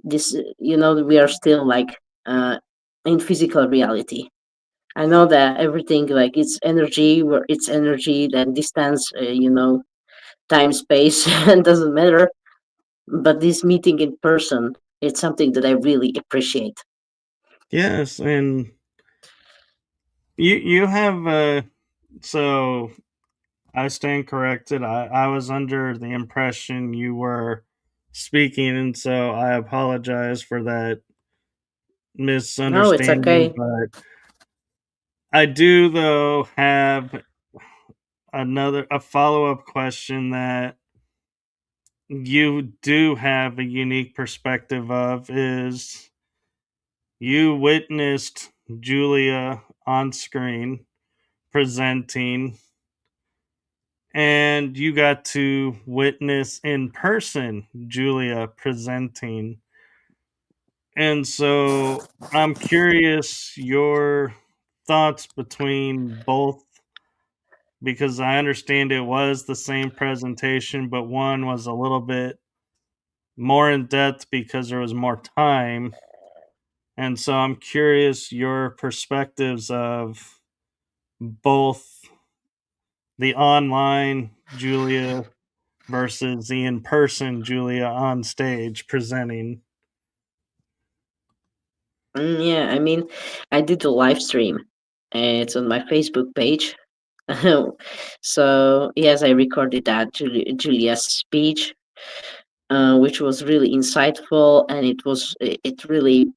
This We are still like in physical reality. I know that everything, like, it's energy, where it's energy, then distance, time, space, and doesn't matter. But this meeting in person, it's something that I really appreciate. Yes, and you have so I stand corrected. I was under the impression you were speaking, and so I apologize for that No, it's misunderstanding. okay. But I do, though, have a follow up question that you do have a unique perspective of is you witnessed Julia on screen presenting, and you got to witness in person Julia presenting. And so I'm curious your thoughts between both, because I understand it was the same presentation, but one was a little bit more in depth because there was more time. And so I'm curious your perspectives of both the online Julia versus the in person Julia on stage presenting. Yeah, I mean, I did a live stream. It's on my Facebook page. So yes, I recorded that Julia's speech, which was really insightful, and it really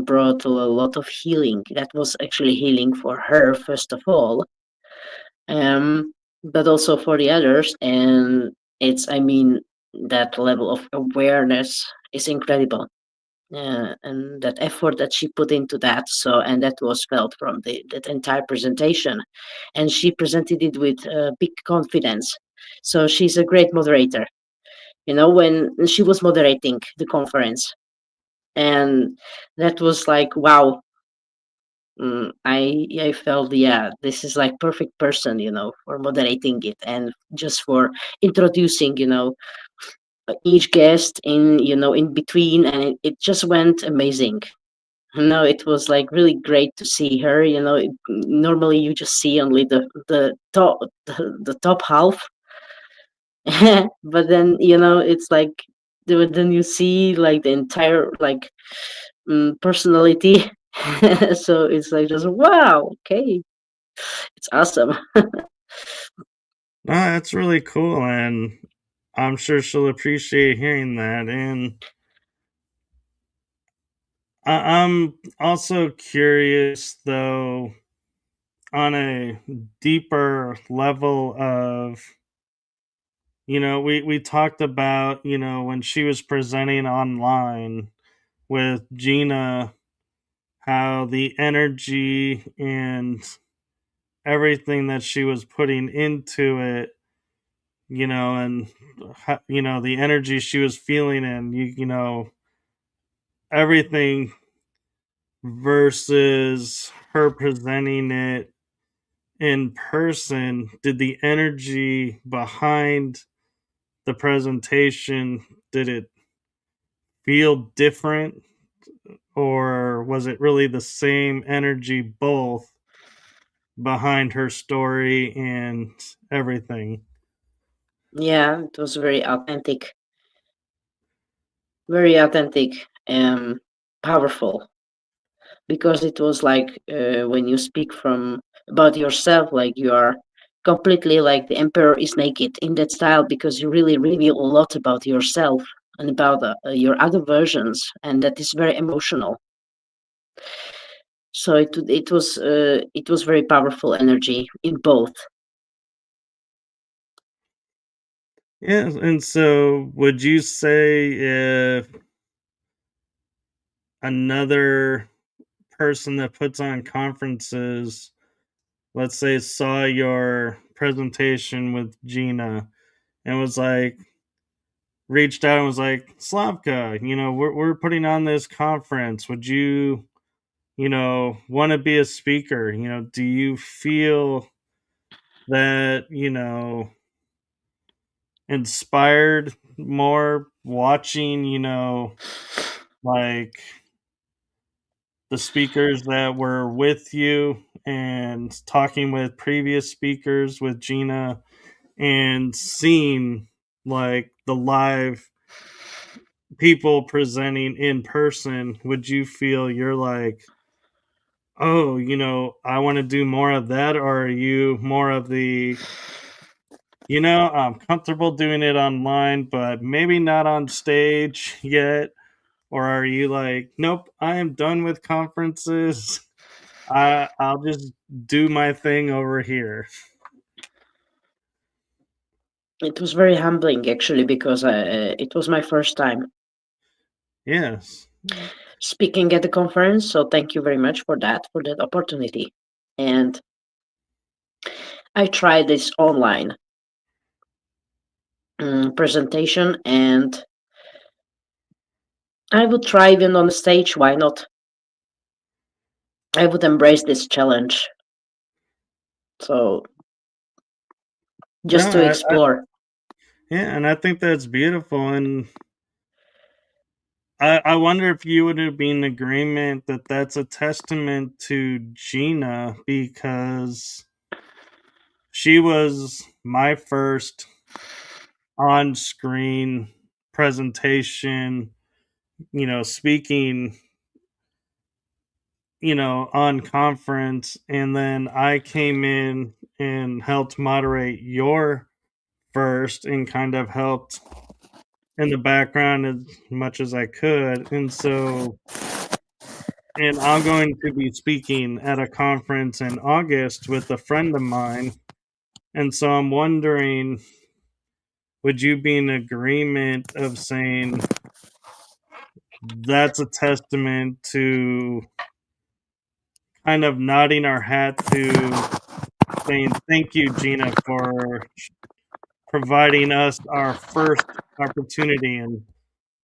brought a lot of healing. That was actually healing for her first of all, but also for the others. And I mean, that level of awareness is incredible, and that effort that she put into that. So, and that was felt from that entire presentation, and she presented it with big confidence. So she's a great moderator. When she was moderating the conference, and that was like, wow. I felt, yeah, this is like perfect person, for moderating it, and just for introducing, each guest in between, and it just went amazing. No, it was like really great to see her. Normally you just see only the top half, but then it's like then you see like the entire, like, personality. So it's like, just wow, okay, it's awesome. No, that's really cool, and I'm sure she'll appreciate hearing that. And I'm also curious, though, on a deeper level of, we talked about, when she was presenting online with Gina, how the energy and everything that she was putting into it, and the energy she was feeling, and everything versus her presenting it in person. Did the energy behind the presentation, did it feel different, or was it really the same energy both behind her story and everything? Yeah, it was very authentic, and powerful, because it was like, when you speak from about yourself, like you are completely like the emperor is naked in that style, because you really reveal a lot about yourself and about your other versions, and that is very emotional. So it was very powerful energy in both. Yeah, and so would you say if another person that puts on conferences, let's say, saw your presentation with Gina and was like, reached out and was like, Slavka, we're putting on this conference. Would you, want to be a speaker? Do you feel that, inspired more watching, like the speakers that were with you and talking with previous speakers with Gina and seeing like the live people presenting in person? Would you feel you're like, oh, I want to do more of that? Or are you more of the, I'm comfortable doing it online, but maybe not on stage yet? Or are you like, nope, I am done with conferences. I'll just do my thing over here. It was very humbling, actually, because it was my first time Yes. speaking at the conference. So thank you very much for that opportunity. And I tried this online presentation, and I would try even on the stage. Why not? I would embrace this challenge. So No, just to explore. yeah, and I think that's beautiful. And I wonder if you would have been in agreement that that's a testament to Gina, because she was my first on screen presentation, speaking, on conference. And then I came in and helped moderate your first and kind of helped in the background as much as I could. And I'm going to be speaking at a conference in August with a friend of mine. And so I'm wondering, would you be in agreement of saying that's a testament to kind of nodding our hat to saying thank you, Gina, for providing us our first opportunity, and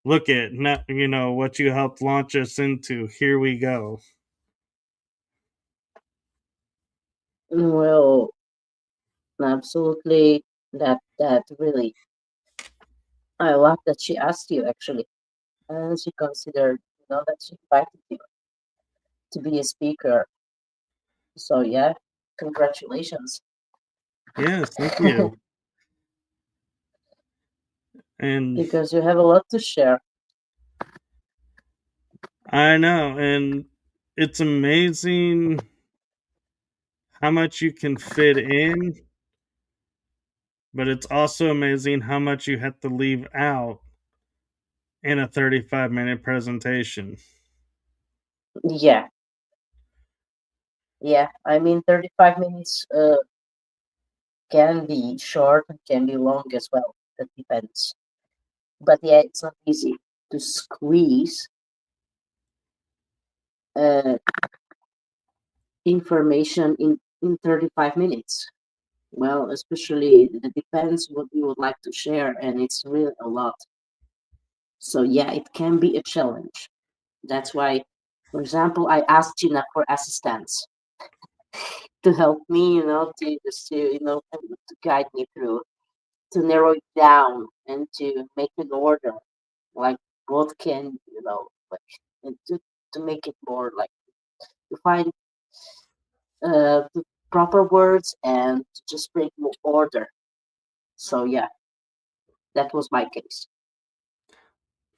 look at what you helped launch us into. Here we go. Well, absolutely. That really, I love that she asked you, actually, and she considered, that she invited you to be a speaker. So yeah, congratulations. Yes, thank you. And Because you have a lot to share. I know, and it's amazing how much you can fit in, but it's also amazing how much you have to leave out in a 35-minute presentation. Yeah, yeah. I mean, 35 minutes can be short and can be long as well. That depends. But yeah, it's not easy to squeeze uh, information in 35 minutes. Well, especially it depends what you would like to share, and it's really a lot. So yeah, it can be a challenge. That's why, for example, I asked Gina for assistance to help me, to just to to guide me through, to narrow it down and to make an order, like what can like, and to make it more like, to find the proper words and to just bring more order. So yeah, that was my case.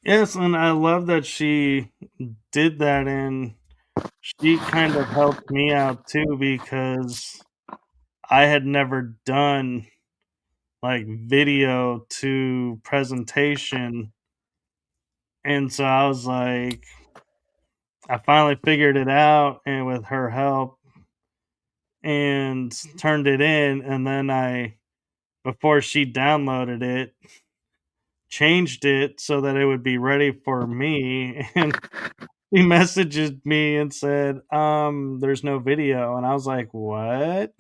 Yes, and I love that she did that, and she kind of helped me out too, because I had never done like video to presentation. And so I was like, I finally figured it out, and with her help, and turned it in. And then before she downloaded it, changed it so that it would be ready for me. And he messaged me and said, there's no video. And I was like, what?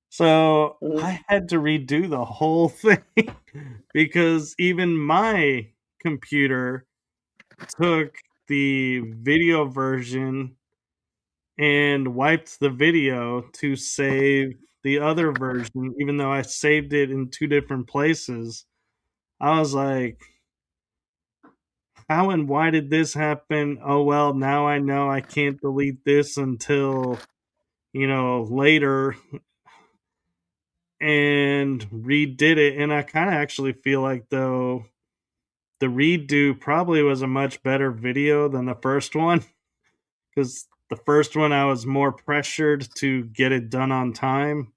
So Mm. I had to redo the whole thing because even my computer took the video version and wiped the video to save the other version, even though I saved it in two different places. I was like, how and why did this happen? Oh, well, now I know I can't delete this until, later, and redid it. And I kind of actually feel like, though, the redo probably was a much better video than the first one because the first one I was more pressured to get it done on time.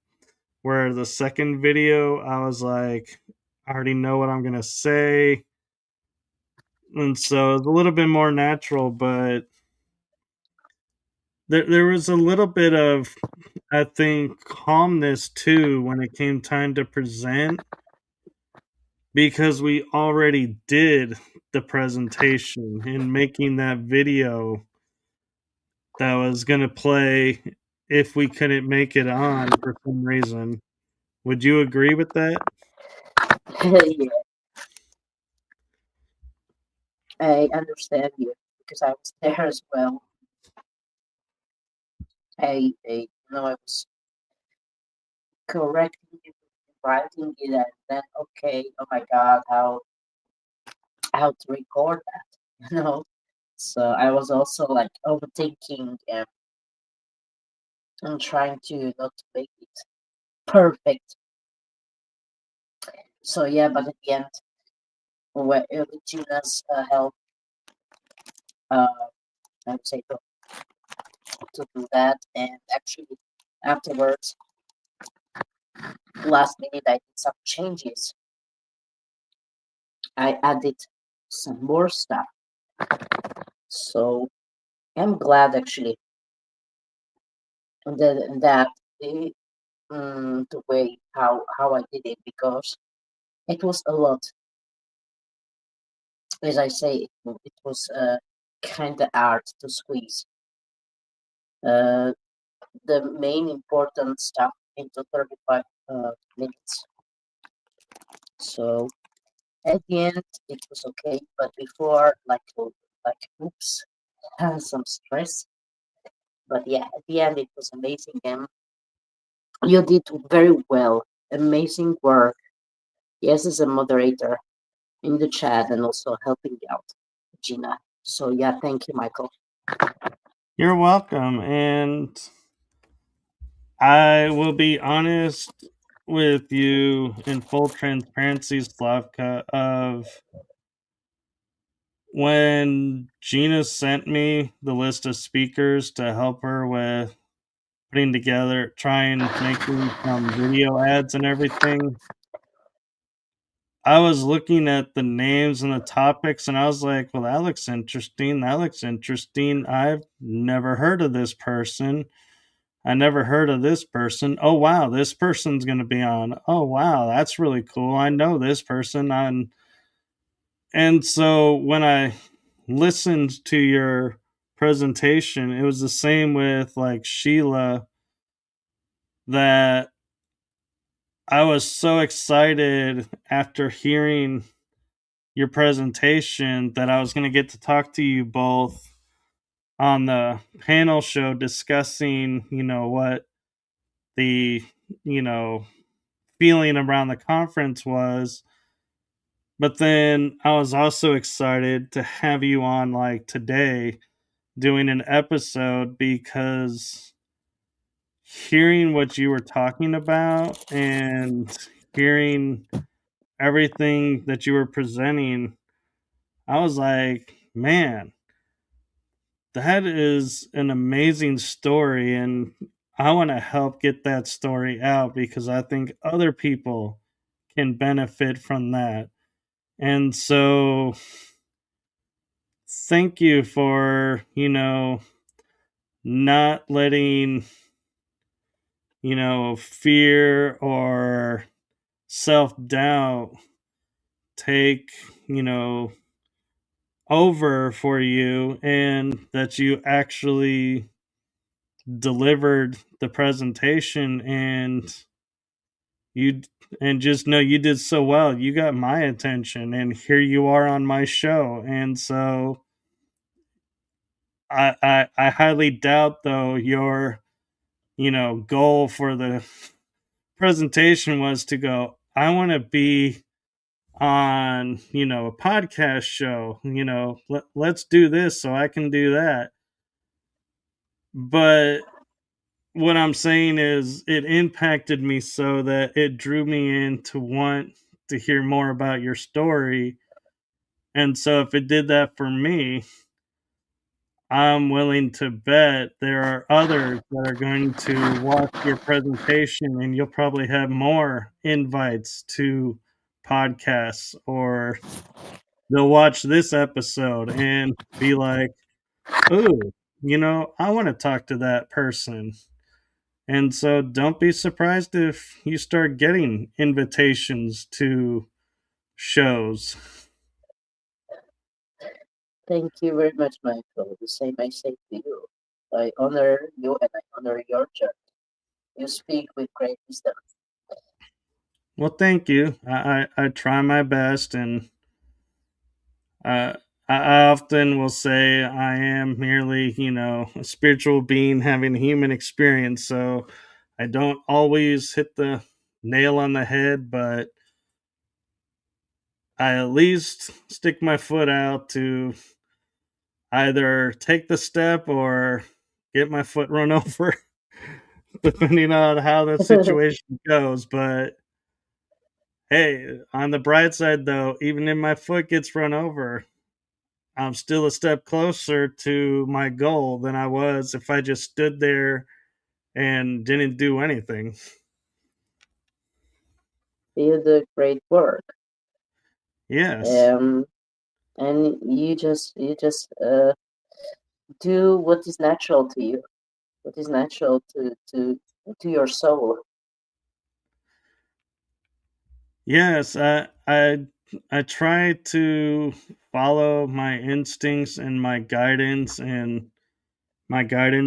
Where the second video, I was like, I already know what I'm going to say. And so it's a little bit more natural, but there was a little bit of, I think, calmness too when it came time to present because we already did the presentation and making that video that was going to play if we couldn't make it on for some reason. Would you agree with that? Yeah, I understand you because I was there as well. I was correcting it, writing it, and then okay, oh my god, how to record that, you know? So I was also like overthinking and trying to not to make it perfect. So yeah, but at the end, with Gina's help, uh, I was able to do that. And actually, afterwards, last minute, I did some changes. I added some more stuff. So I'm glad actually that the way how I did it because it was a lot. As I say, it was kind of hard to squeeze uh, the main important stuff into 35 minutes. So at the end, it was okay, but before, oops, some stress. But yeah, at the end, it was amazing, and you did very well. Amazing work. Yes, as a moderator in the chat and also helping out Gina. So yeah, thank you, Michael. You're welcome. And I will be honest with you in full transparency, Slavka, of when Gina sent me the list of speakers to help her with putting together, trying making some video ads and everything. I was looking at the names and the topics and I was like, well, that looks interesting. That looks interesting. I've never heard of this person. I never heard of this person. Oh wow, this person's going to be on. Oh wow, that's really cool. I know this person. And so when I listened to your presentation, it was the same with like Sheila that I was so excited after hearing your presentation that I was going to get to talk to you both on the panel show discussing, what the, you know, feeling around the conference was. But then I was also excited to have you on like today doing an episode because hearing what you were talking about and hearing everything that you were presenting, I was like, man, that is an amazing story. And I want to help get that story out because I think other people can benefit from that. And so, thank you for, not letting, fear or self doubt take, you know, over for you and that you actually delivered the presentation, you and just know you did so well. You got my attention and here you are on my show. And so I highly doubt though your, goal for the presentation was to go, I want to be on, a podcast show, let's do this so I can do that. But what I'm saying is it impacted me so that it drew me in to want to hear more about your story. And so if it did that for me, I'm willing to bet there are others that are going to watch your presentation and you'll probably have more invites to podcasts, or they'll watch this episode and be like, "Ooh, I want to talk to that person." And so don't be surprised if you start getting invitations to shows. Thank you very much, Michael. The same I say to you. I honor you and I honor your journey. You speak with great wisdom. Well, thank you. I try my best, and uh, I often will say I am merely, a spiritual being having a human experience. So I don't always hit the nail on the head, but I at least stick my foot out to either take the step or get my foot run over, depending on how the situation goes. But hey, on the bright side, though, even if my foot gets run over, I'm still a step closer to my goal than I was if I just stood there and didn't do anything. You do great work. Yes. Um, and you just do what is natural to you, what is natural to your soul. Yes, I try to follow my instincts and my guidance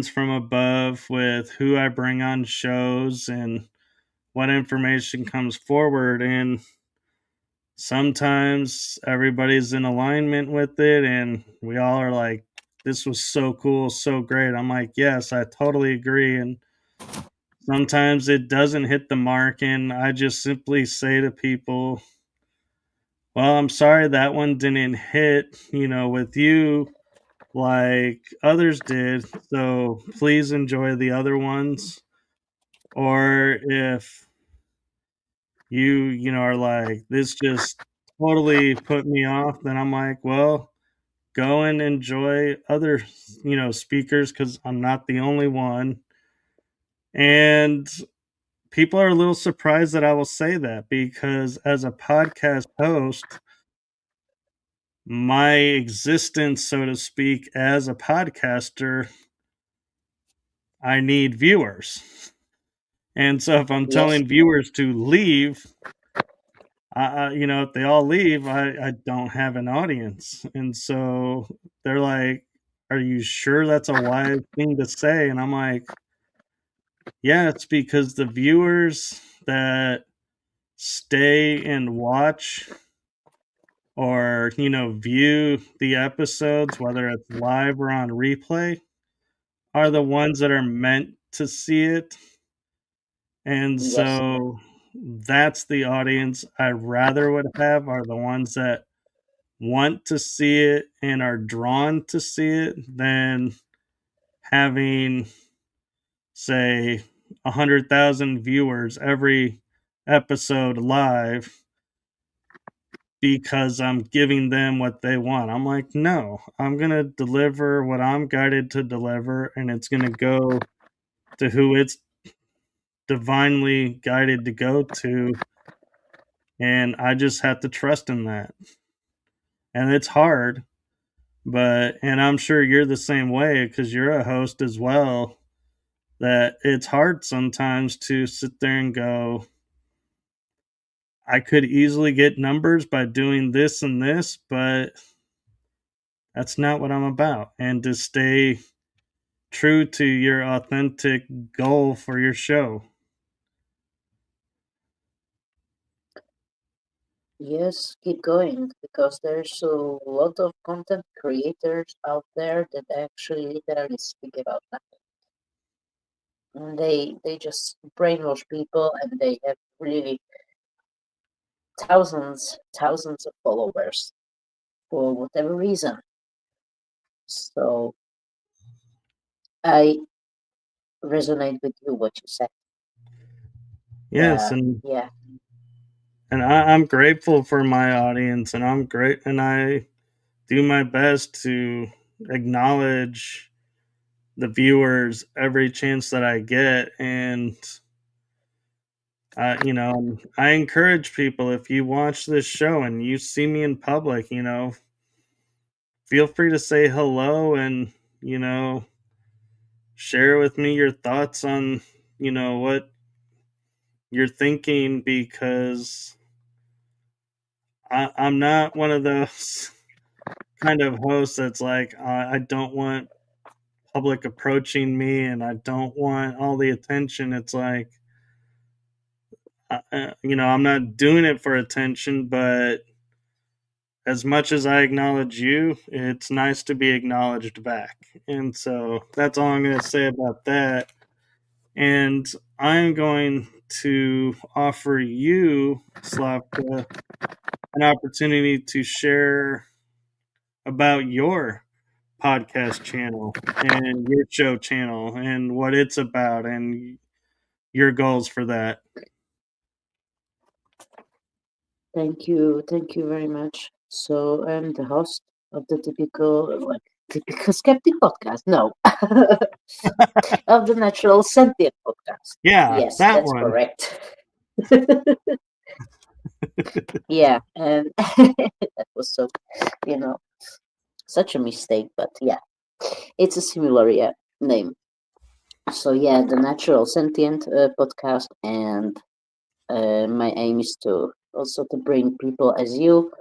from above with who I bring on shows and what information comes forward. And sometimes everybody's in alignment with it, and we all are like, this was so cool, so great. I'm like, yes, I totally agree. And sometimes it doesn't hit the mark, and I just simply say to people, well, I'm sorry that one didn't hit, with you like others did. So please enjoy the other ones. Or if are like, this just totally put me off, then I'm like, well, go and enjoy other, speakers, because I'm not the only one. And people are a little surprised that I will say that, because as a podcast host, my existence, so to speak, as a podcaster, I need viewers. And so if I'm Yes, telling viewers to leave, if they all leave, I don't have an audience. And so they're like, are you sure that's a wise thing to say? And I'm like, yeah, it's because the viewers that stay and watch, or, view the episodes, whether it's live or on replay, are the ones that are meant to see it. And yes, so that's the audience I rather would have, are the ones that want to see it and are drawn to see it, than having, say, 100,000 viewers every episode live because I'm giving them what they want. I'm like, no, I'm going to deliver what I'm guided to deliver, and it's going to go to who it's divinely guided to go to. And I just have to trust in that. And it's hard, and I'm sure you're the same way because you're a host as well, that it's hard sometimes to sit there and go, I could easily get numbers by doing this and this, but That's not what I'm about. And to stay true to your authentic goal for your show. Yes, keep going because there's a lot of content creators out there that actually literally speak about that. And they just brainwash people and they have really thousands of followers for whatever reason. So I resonate with you what you said. Yes, and Yeah, I'm grateful for my audience, and I'm great, and I do my best to acknowledge the viewers every chance that I get, and I encourage people, if you watch this show and you see me in public, feel free to say hello and you know share with me your thoughts on what you're thinking, because I'm not one of those kind of hosts that's like, I don't want public approaching me and I don't want all the attention. It's like, I'm not doing it for attention, but as much as I acknowledge you, it's nice to be acknowledged back. And so that's all I'm going to say about that. And I'm going to offer you, Slavka, an opportunity to share about your podcast channel and your show channel and what it's about and your goals for that. thank you very much. So I'm the host of the typical skeptic podcast. No, of the Natural Sentient podcast. Yeah, Yes, that that's one. correct. Yeah, and that was so, you know, such a mistake, but yeah, it's a similar name. So yeah, the Natural Sentient podcast, and my aim is to also to bring people as you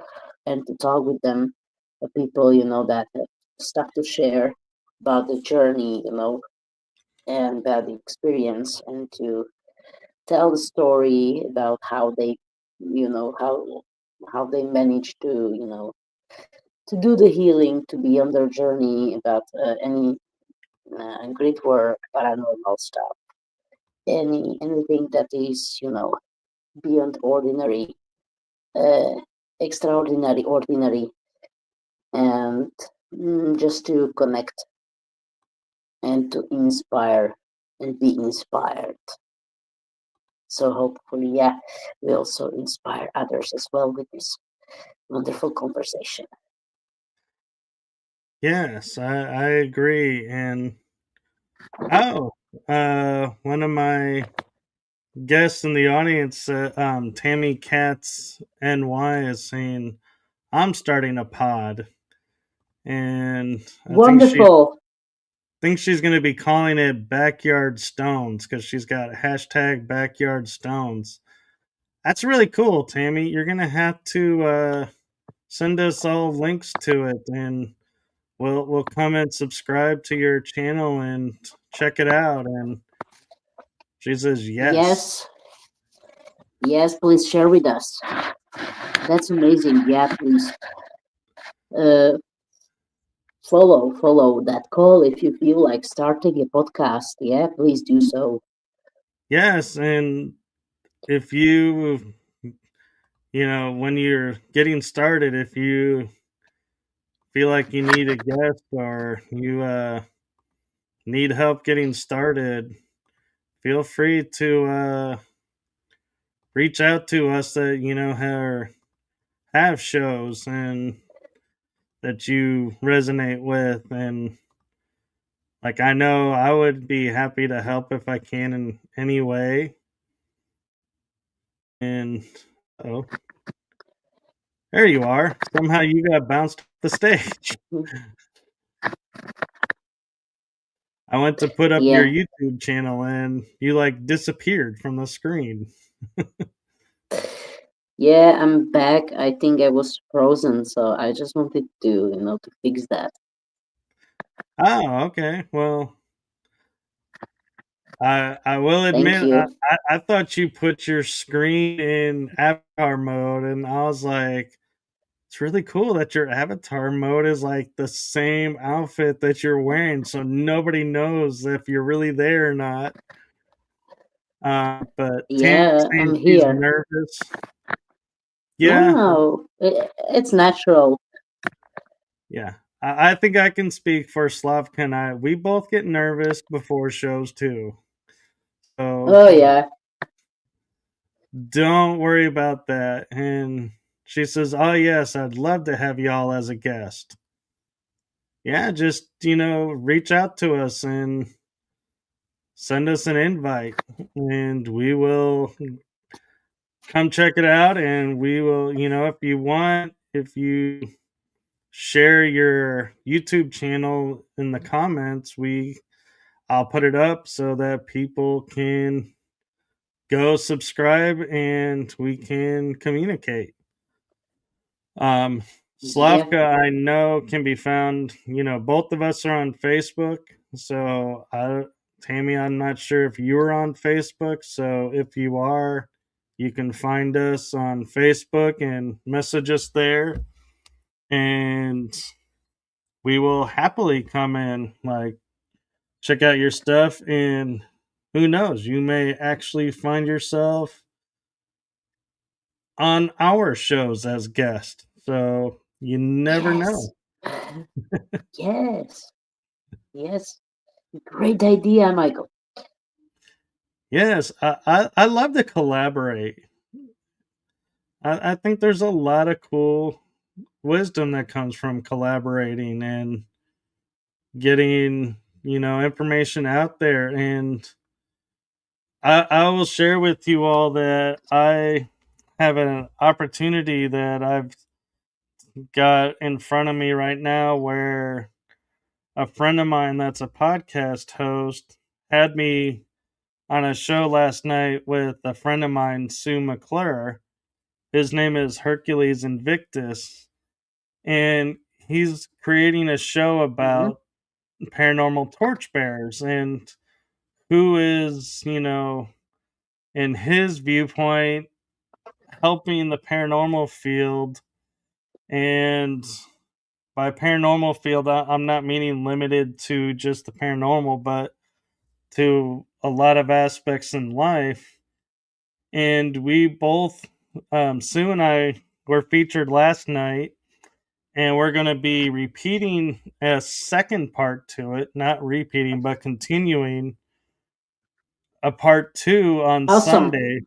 and to talk with them, the people that have stuff to share about the journey, and about the experience, and to tell the story about how they, how they manage to, to do the healing, to be on their journey, about any grid work, paranormal stuff, anything that is, beyond ordinary, uh, extraordinary, ordinary, and just to connect and to inspire and be inspired. So hopefully, yeah, we also inspire others as well with this wonderful conversation. Yes, I agree. And oh, one of my guests in the audience, Tammy Katz NY, is saying I'm starting a pod, and Wonderful. think she's going to be calling it Backyard Stones because she's got hashtag Backyard Stones. That's really cool, Tammy. You're going to have to send us all links to it, and we'll come and subscribe to your channel and check it out. And she says yes. Yes, yes, please share with us. That's amazing. Yeah, please uh, follow that call if you feel like starting a podcast. Yeah, please do so. Yes, and if when you're getting started, if you feel like you need a guest or you need help getting started, feel free to reach out to us that have shows and that you resonate with. And like, I know I would be happy to help if I can in any way. And oh, there you are. Somehow you got bounced off the stage. I went to put up your Yeah, YouTube channel and you like disappeared from the screen. Yeah, I'm back. I think I was frozen, so I just wanted to, to fix that. Oh, okay. Well, I will Thank admit you. I thought you put your screen in avatar mode, and I was like, it's really cool that your avatar mode is like the same outfit that you're wearing, so nobody knows if you're really there or not. But Tammy's Yeah, saying I'm she's here. nervous. No, Yeah, no, it's natural. yeah. I think I can speak for Slavka and I. We both get nervous before shows too. So Oh yeah. don't worry about that. And she says, oh, yes, I'd love to have y'all as a guest. Yeah, just, reach out to us and send us an invite, and we will come check it out. And we will, if you want, if you share your YouTube channel in the comments, I'll put it up so that people can go subscribe and we can communicate. Um, Yeah. Slavka, I know, can be found. Both of us are on Facebook. So, Tammy, I'm not sure if you're on Facebook. So, if you are, you can find us on Facebook and message us there. And we will happily come in, like, check out your stuff. And who knows, you may actually find yourself on our shows as guest. So, you never Yes. know. Yes. Yes. Great idea, Michael. Yes, I love to collaborate. I think there's a lot of cool wisdom that comes from collaborating and getting, information out there. And I will share with you all that I have an opportunity that I've got in front of me right now where a friend of mine that's a podcast host had me on a show last night with a friend of mine, Sue McClure. His name is Hercules Invictus, and he's creating a show Hmm. about paranormal torchbearers and who is, in his viewpoint, helping the paranormal field. And by paranormal field, I'm not meaning limited to just the paranormal, but to a lot of aspects in life. And we both, Sue and I, were featured last night, and we're going to be repeating a second part to it, not repeating but continuing a part 2 on Awesome. Sunday.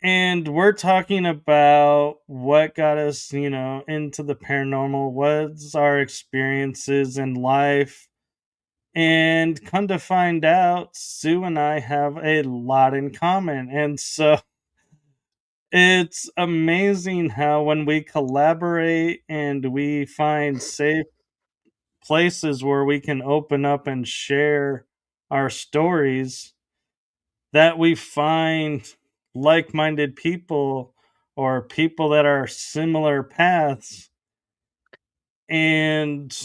And we're talking about what got us, into the paranormal, what's our experiences in life. And come to find out, Sue and I have a lot in common. And so it's amazing how when we collaborate and we find safe places where we can open up and share our stories, that we find like-minded people or people that are similar paths, and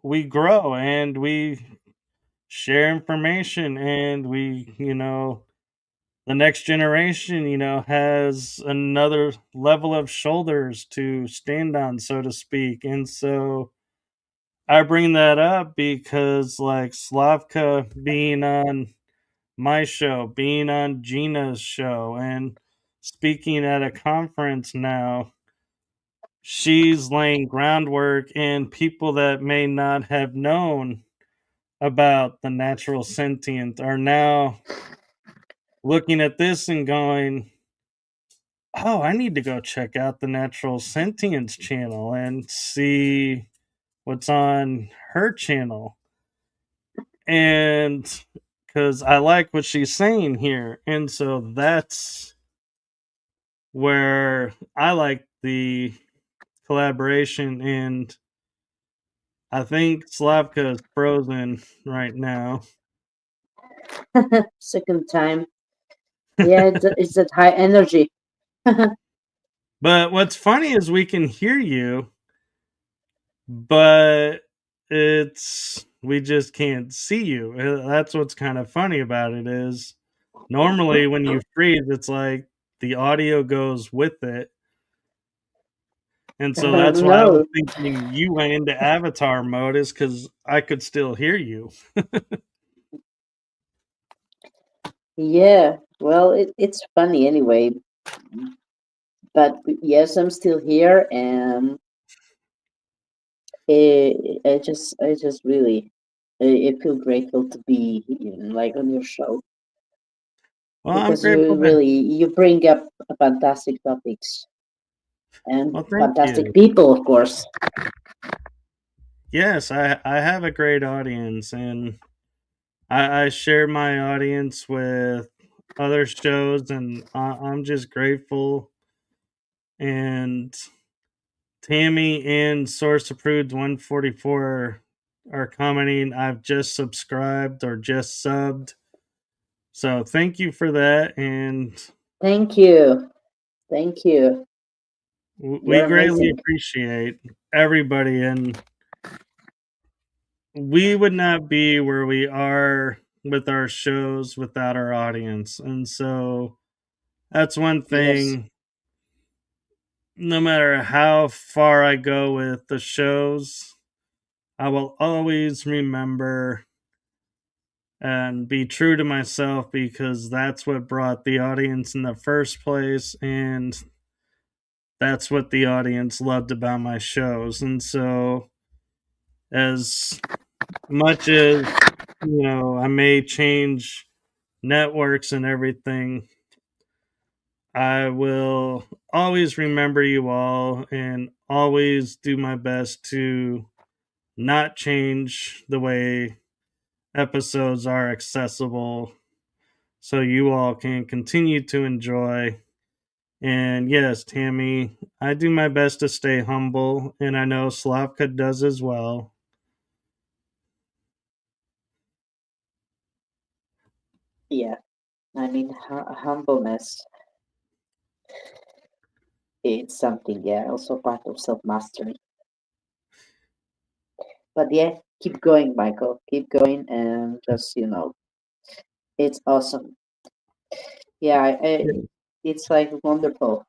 we grow and we share information, and we, the next generation, has another level of shoulders to stand on, so to speak. And so I bring that up because, like, Slavka being on my show, being on Gina's show, and speaking at a conference now, she's laying groundwork, and people that may not have known about the natural sentient are now looking at this and going, oh, I need to go check out the natural sentience channel and see what's on her channel. And because I like what she's saying here. And so that's where I like the collaboration. And I think Slavka is frozen right now. Second time. Yeah, it's that high energy. But what's funny is we can hear you, but it's we just can't see you. That's what's kind of funny about it is normally when you freeze, it's like the audio goes with it. And so that's why I was No, thinking you went into avatar mode is because I could still hear you. yeah. Well, it's funny anyway. But yes, I'm still here, and I just really, I feel grateful to be like on your show Well, I'm because you grateful to really you bring up fantastic topics and well, thank fantastic you. people, of course. Yes, I have a great audience, and I share my audience with other shows, and I'm just grateful. And Tammy and Source Approved 144 are commenting. I've just subscribed or just subbed. So thank you for that. And Thank you, thank you. we You're greatly amazing. appreciate everybody. And we would not be where we are with our shows without our audience. And so that's one Yes, thing. No matter how far I go with the shows, I will always remember and be true to myself because that's what brought the audience in the first place. And that's what the audience loved about my shows. And so, as much as, I may change networks and everything, I will always remember you all and always do my best to not change the way episodes are accessible so you all can continue to enjoy. And yes, Tammy, I do my best to stay humble, and I know Slavka does as well. yeah. I mean, humbleness. It's something, yeah, also part of self mastery. But yeah, keep going, Michael. Keep going, and just it's awesome. Yeah, it's like wonderful.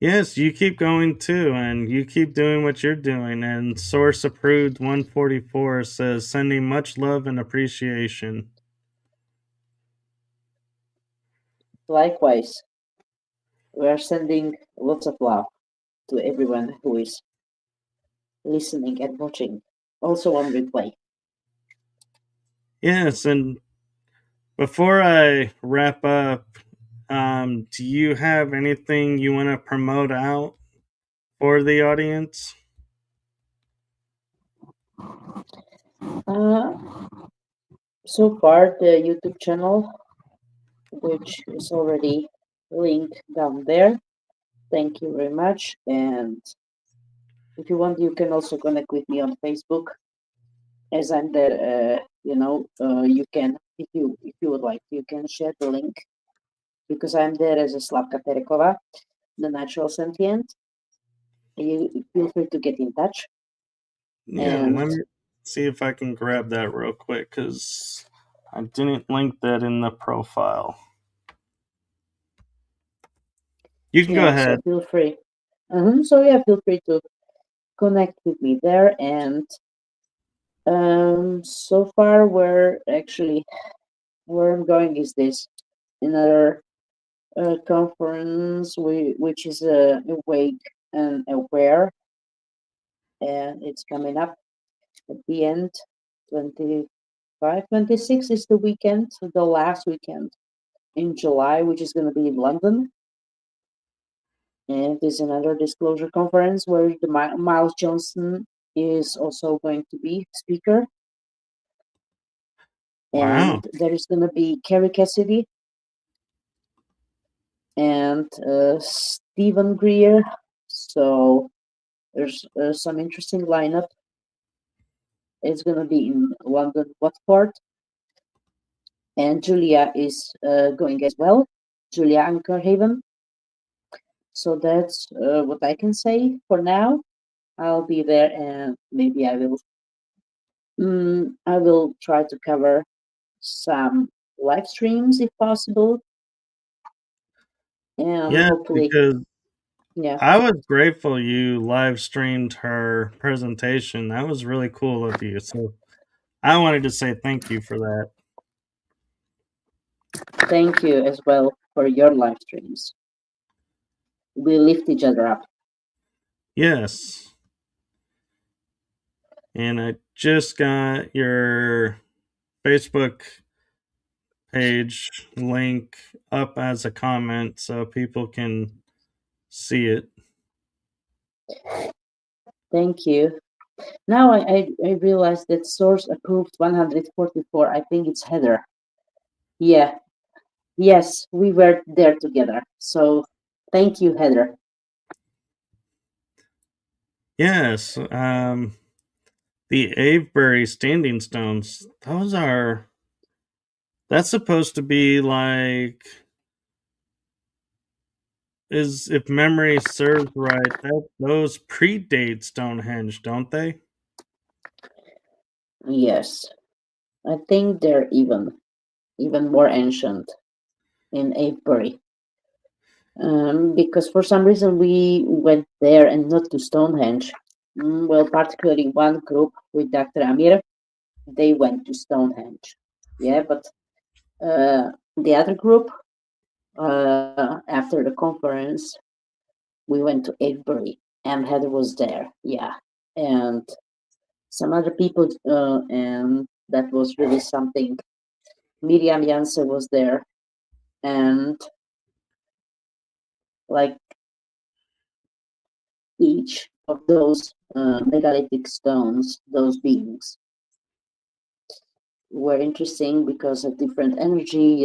Yes, you keep going too, and you keep doing what you're doing. And Source Approved 144 says, sending much love and appreciation. Likewise, we are sending lots of love to everyone who is listening and watching, also on replay. Yes, and before I wrap up, do you have anything you want to promote out for the audience? Uh, so far, the YouTube channel, which is already linked down there. Thank you very much. And if you want, you can also connect with me on Facebook, as I'm there. You can, if you would like, you can share the link because I'm there as a Slavka Terekova, the Natural Sentient. You feel free to get in touch. Yeah, And let me see if I can grab that real quick because I didn't link that in the profile. You can go yeah, so ahead. feel free. So yeah, feel free to connect with me there. And so far, where I'm going is this another conference, which is awake and aware, and it's coming up at the end. 25, 26 is the weekend, the last weekend in July, which is going to be in London. And there's another disclosure conference where the Miles Johnson is also going to be speaker. Wow. And there is going to be Kerry Cassidy and Stephen Greer. So there's some interesting lineup. It's going to be in London, Watford, and Julia is going as well. Julia Ankerhaven. So that's what I can say for now. I'll be there, and maybe I will try to cover some live streams if possible, and Yeah, hopefully, because yeah. I was grateful you live streamed her presentation. That was really cool of you. So I wanted to say thank you for that. Thank you as well for your live streams. We lift each other up. Yes. And I just got your Facebook page link up as a comment so people can see it. Thank you. Now I realize that source approved 144. I think it's Heather. Yeah. Yes, we were there together. So thank you, Heather. Yes. The Avebury standing stones, that's supposed to be like, is if memory serves right, those predate Stonehenge, don't they? Yes. I think they're even more ancient in Avebury. Because for some reason we went there and not to Stonehenge. Well, particularly one group with Dr. Amir, they went to Stonehenge. Yeah, but the other group, after the conference, we went to Avebury, and Heather was there. Yeah, and some other people, and that was really something. Miriam Janse was there, and like each of those megalithic stones, those beings were interesting because of different energy,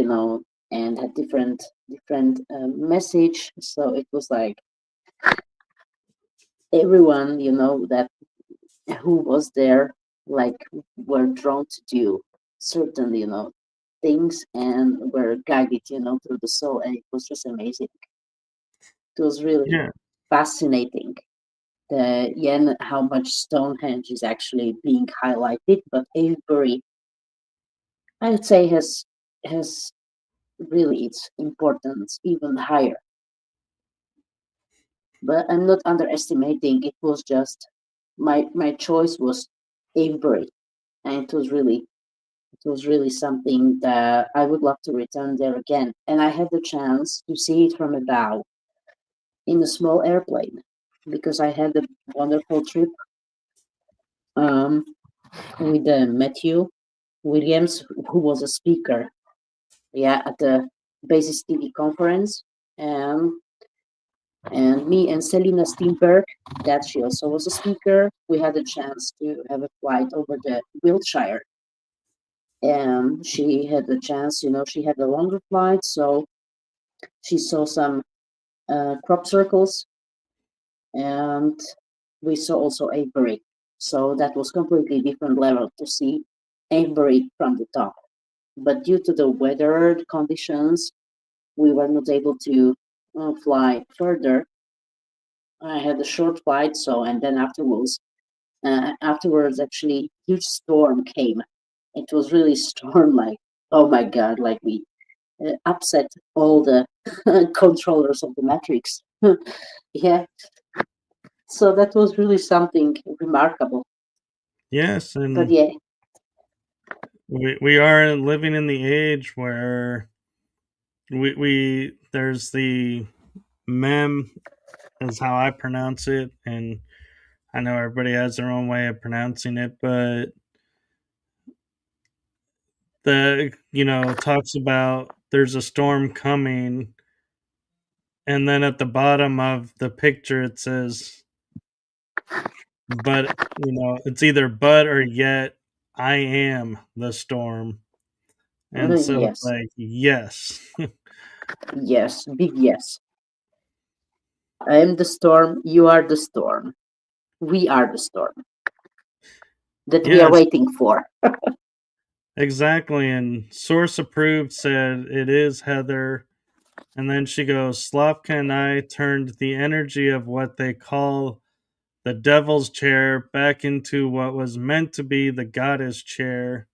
and had different message. So it was like everyone, that who was there, like were drawn to do certain, things and were guided, through the soul, and it was just amazing. It was really Yeah. fascinating. How much Stonehenge is actually being highlighted, but Avebury, I would say, has really its importance even higher. But I'm not underestimating. It was just my choice was Avebury, and it was really something that I would love to return there again. And I had the chance to see it from above in a small airplane because I had a wonderful trip um, with Matthew Williams, who was a speaker, yeah, at the Basis TV conference, and and me and Selina Steenberg, that she also was a speaker. We had a chance to have a flight over the Wiltshire, and she had the chance. She had a longer flight, so she saw some crop circles, and we saw also Avebury. So that was completely different level to see Avebury from the top. But due to the weather conditions, we were not able to fly further. I had a short flight, so and then afterwards, actually, huge storm came. It was really storm, like, oh my god, like we upset all the controllers of the matrix. Yeah, so that was really something remarkable. Yes, But and yeah, we are living in the age where we there's the mem is how I pronounce it, and I know everybody has their own way of pronouncing it, but the talks about there's a storm coming, and then at the bottom of the picture it says, but it's either but or yet I am the storm. And so it's yes, like, yes. yes, big yes. I am the storm, you are the storm, we are the storm that we are Yes, waiting for. exactly. And source approved said it is Heather. And then she goes, Slavka and I turned the energy of what they call the devil's chair back into what was meant to be the goddess chair.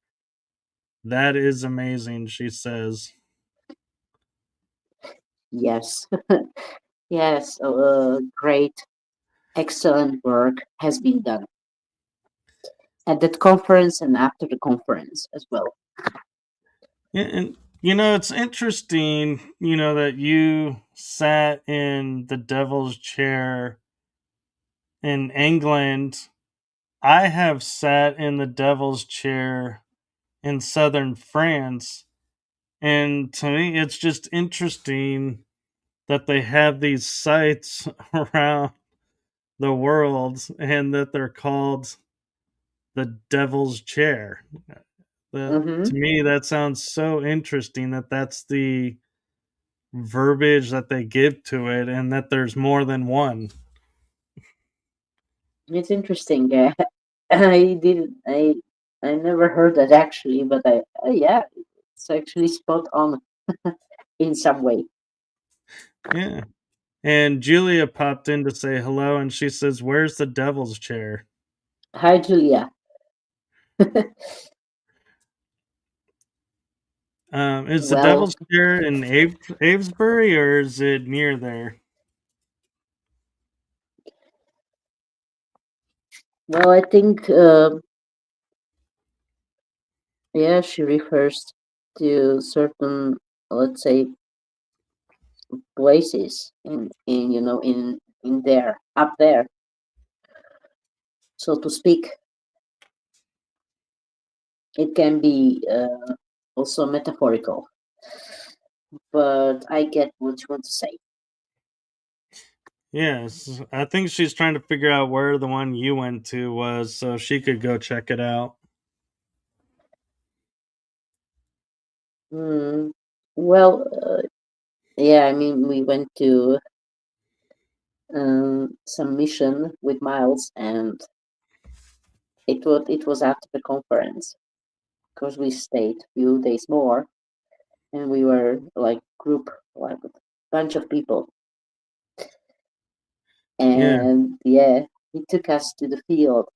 That is amazing, she says. Yes, yes, great, excellent work has been done at that conference and after the conference as well. And it's interesting, that you sat in the devil's chair in England. I have sat in the devil's chair in southern France. And to me, it's just interesting that they have these sites around the world and that they're called the devil's chair. To Mm-hmm. me, that sounds so interesting that that's the verbiage that they give to it and that there's more than one. It's interesting. I didn't. I never heard that actually, but yeah, it's actually spot on in some way. Yeah. And Julia popped in to say hello and she says, "Where's the devil's chair?" Hi, Julia. Is the Well, devil's chair in Avesbury or is it near there? I think yeah, she refers to certain, let's say, places in in there, up there, so to speak. It can be also metaphorical, but I get what you want to say. Yes, I think she's trying to figure out where the one you went to was so she could go check it out. Mm, well, yeah, I mean, we went to some mission with Miles, and it was after the conference because we stayed a few days more, and we were like group, like a bunch of people, Yeah, and yeah, he took us to the field,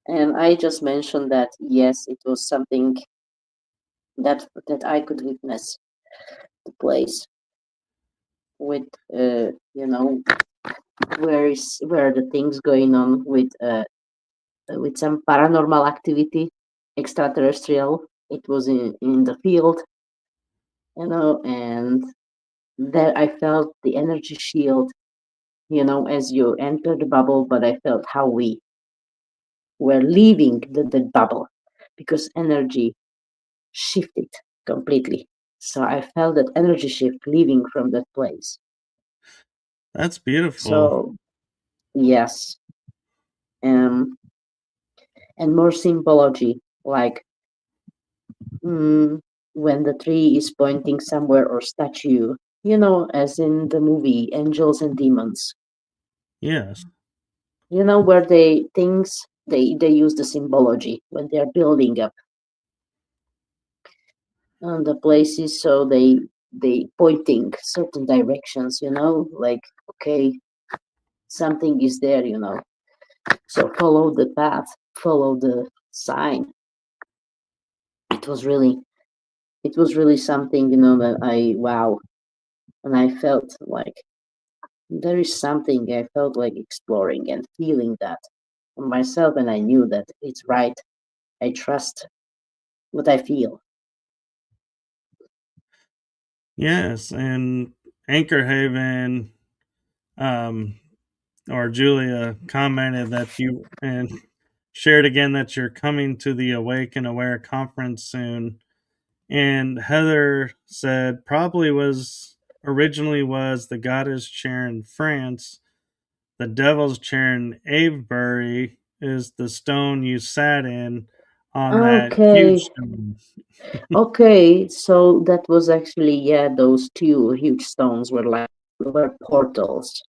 and I just mentioned that yes, it was something that I could witness the place with where the things going on with some paranormal activity, extraterrestrial. It was in the field, and there I felt the energy shield, as you enter the bubble, but I felt how we were leaving the bubble because energy shifted completely. So I felt that energy shift leaving from that place. that's beautiful. So yes, um, and more symbology, like when the tree is pointing somewhere or statue, as in the movie Angels and Demons, Yes. where they use the symbology when they're building up the places, so they pointing certain directions, like okay, something is there, so follow the path, follow the sign. It was really something, that I wow, and I felt like there is something I felt like exploring and feeling that on myself, and I knew that it's right. I trust what I feel. Yes, and Anchor Haven, um, or Julia commented that you and shared again that you're coming to the Awake and Aware conference soon. And Heather said probably was originally was the goddess chair in France. The devil's chair in Avebury is the stone you sat in on that huge Okay, stone. okay. So that was actually, yeah, those two huge stones were portals.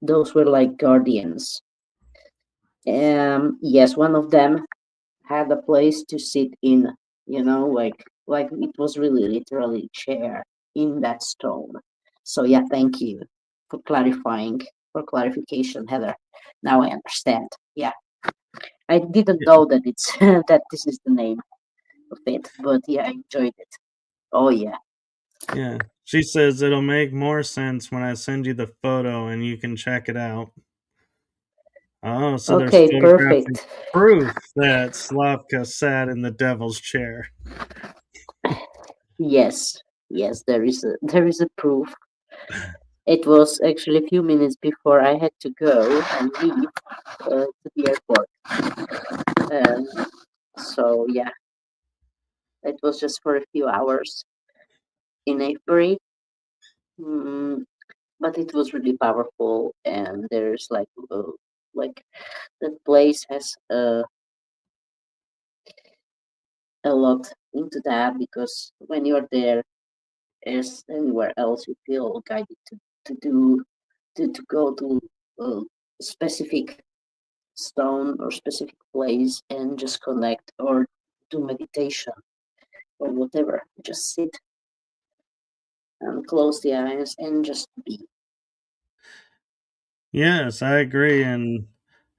Those were like guardians. Yes, one of them had a place to sit in. Like it was really literally chair. in that stone. So yeah, thank you for clarifying, for clarification, Heather. Now I understand. Yeah, I didn't know that it's that this is the name of it, but yeah, I enjoyed it. Oh yeah. Yeah. She says it'll make more sense when I send you the photo and you can check it out. Oh, so there's Okay, photographic perfect. proof that Slavka sat in the devil's chair. Yes, yes, there is a proof. It was actually a few minutes before I had to go and leave to the airport. So yeah, it was just for a few hours in Avebury, mm, but it was really powerful. And there's like that place has a lot into that, because when you're there, as anywhere else, you feel guided to do to go to a specific stone or specific place and just connect or do meditation or whatever. Just sit and close the eyes and just be. Yes, I agree. And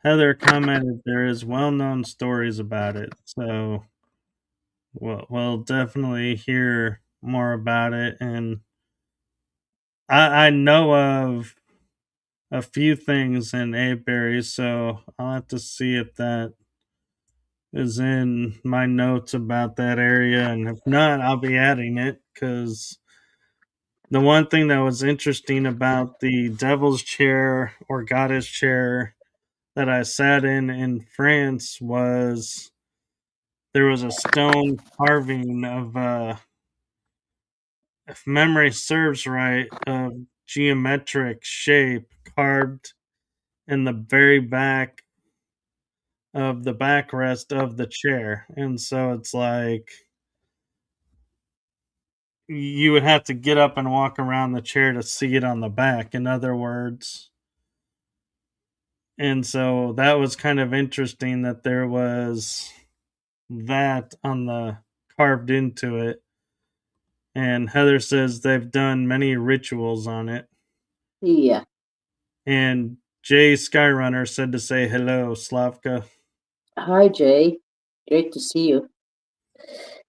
Heather commented there is well known stories about it. So we'll definitely hear more about it. And I know of a few things in Avebury, so I'll have to see if that is in my notes about that area. And if not, I'll be adding it because the one thing that was interesting about the devil's chair or goddess chair that I sat in France was there was a stone carving of, if memory serves right, of geometric shape carved in the very back of the backrest of the chair. And so it's like you would have to get up and walk around the chair to see it on the back, in other words. And so that was kind of interesting that there was that on the carved into it. And Heather says they've done many rituals on it. Yeah. And Jay Skyrunner said to say hello, Slavka. Hi, Jay. Great to see you.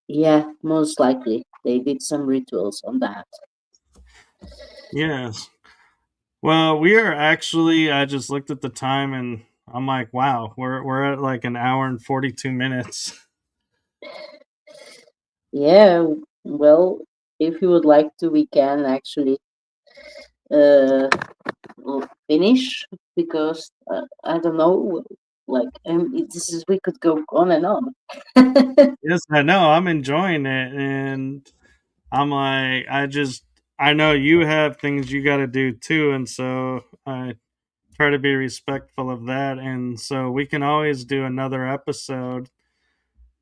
Yeah, most likely they did some rituals on that. Yes. Well, we are actually, I just looked at the time and I'm like, wow, we're at like an hour and 42 minutes. Yeah, well, if you would like to, we can actually uh, finish, because I don't know, like this is we could go on and on. Yes, I know. I'm enjoying it. And I'm like, I know you have things you got to do too. And so I try to be respectful of that. And so we can always do another episode.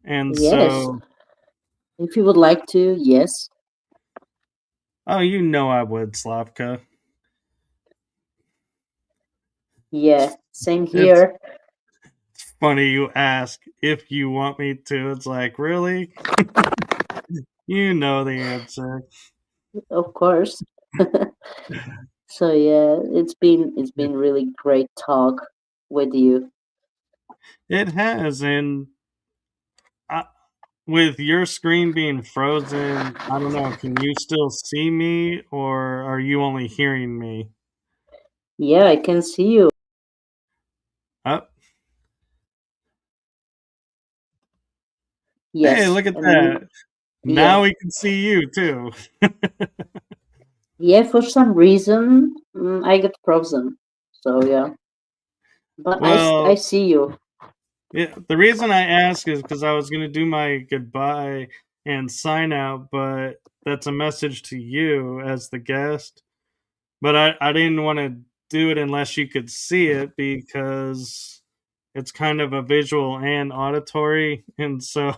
And Yes, so, if you would like to, yes. oh, you know I would, Slavka. Yeah, same It's here. funny you ask if you want me to. It's like, really? You know the answer. Of course. So yeah, it's been really great talk with you. It has. And I, with your screen being frozen, I don't know, can you still see me or are you only hearing me? Yeah, I can see you. Oh, hey, Yes, look at and that. me. Now Yeah, we can see you too. yeah. For some reason, I got frozen. So yeah, but I Well, see you. yeah, the reason I ask is because I was going to do my goodbye and sign out, but that's a message to you as the guest. But I didn't want to do it unless you could see it because it's kind of a visual and auditory. And so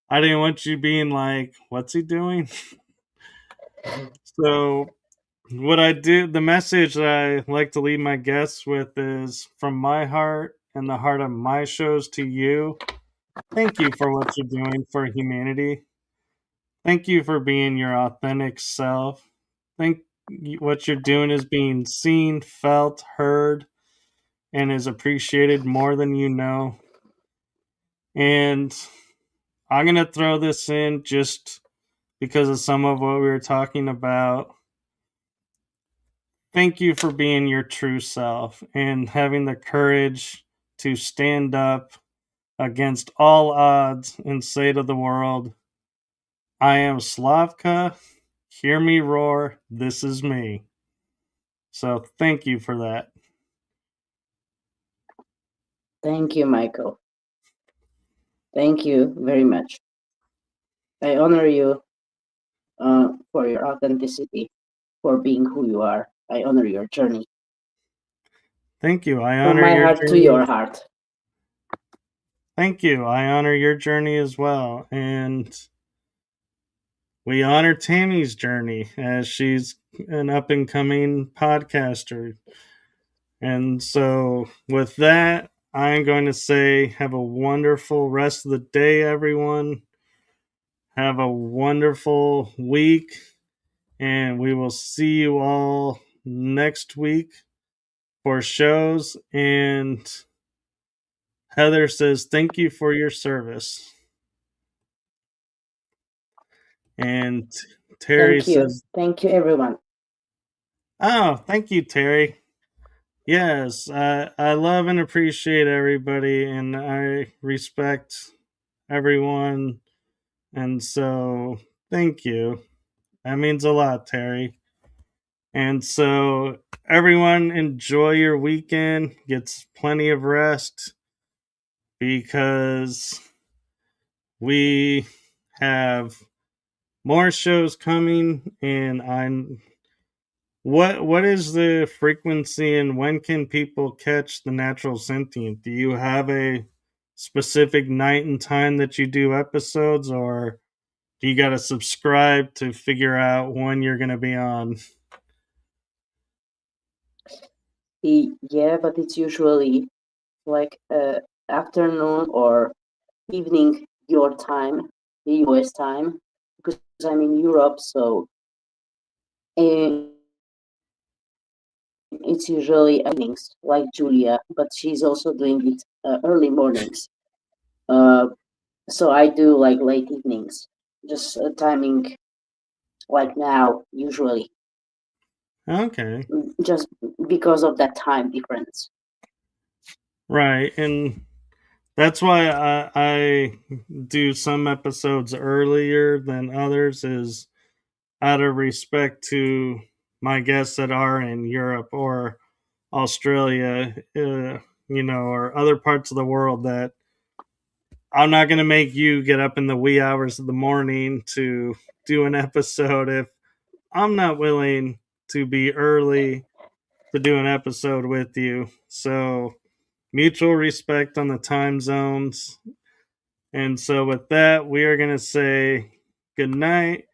I didn't want you being like, what's he doing? So, what I do, the message that I like to leave my guests with is from my heart and the heart of my shows to you. Thank you for what you're doing for humanity. Thank you for being your authentic self. Think what you're doing is being seen, felt, heard, and is appreciated more than you know. And I'm going to throw this in just because of some of what we were talking about. Thank you for being your true self and having the courage to stand up against all odds and say to the world, I am Slavka. Hear me roar. This is me. So thank you for that. Thank you, Michael. Thank you very much. I honor you for your authenticity, for being who you are. I honor your journey. Thank you. I From honor my your heart to your journey. heart. Thank you. I honor your journey as well. And we honor Tammy's journey as she's an up and coming podcaster. And so, with that, I'm going to say, have a wonderful rest of the day, everyone. Have a wonderful week. And we will see you all next week for shows. And Heather says, thank you for your service. And Terry Thank you. says, Thank you, everyone. oh, thank you, Terry. Yes, I love and appreciate everybody, and I respect everyone. And so, thank you. That means a lot, Terry. And so, everyone, enjoy your weekend. Get plenty of rest because we have more shows coming, and I'm what is the frequency and when can people catch the natural sentient? Do you have a specific night and time that you do episodes, or do you got to subscribe to figure out when you're going to be on? Yeah, but it's usually like afternoon or evening your time, the US time, because I'm in Europe, so it's usually evenings, like Julia, but she's also doing it early mornings. Uh, so I do like late evenings, just timing like now, usually, Okay. just because of that time difference. Right. And that's why I do some episodes earlier than others, is out of respect to my guests that are in Europe or Australia, or other parts of the world, that I'm not going to make you get up in the wee hours of the morning to do an episode if I'm not willing to be early to do an episode with you. So, mutual respect on the time zones. And so, with that, we are going to say good night,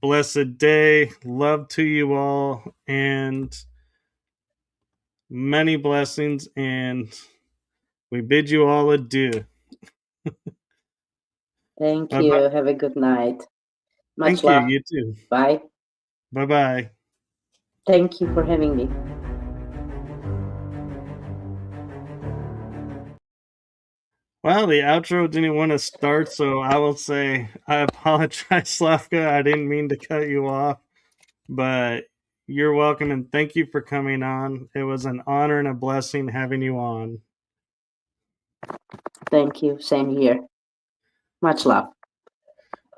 blessed day, love to you all, and many blessings. And we bid you all adieu. Thank Bye you. bye. Have a good night. Much Thank you. love. You too. Bye. Bye bye. Thank you for having me. Well, the outro didn't want to start, so I will say I apologize, Slavka. I didn't mean to cut you off, but you're welcome and thank you for coming on. It was an honor and a blessing having you on. Thank you. Same here. Much love.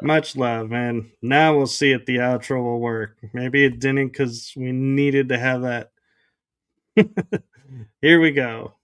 Much love, and now we'll see if the outro will work. Maybe it didn't because we needed to have that. Here we go.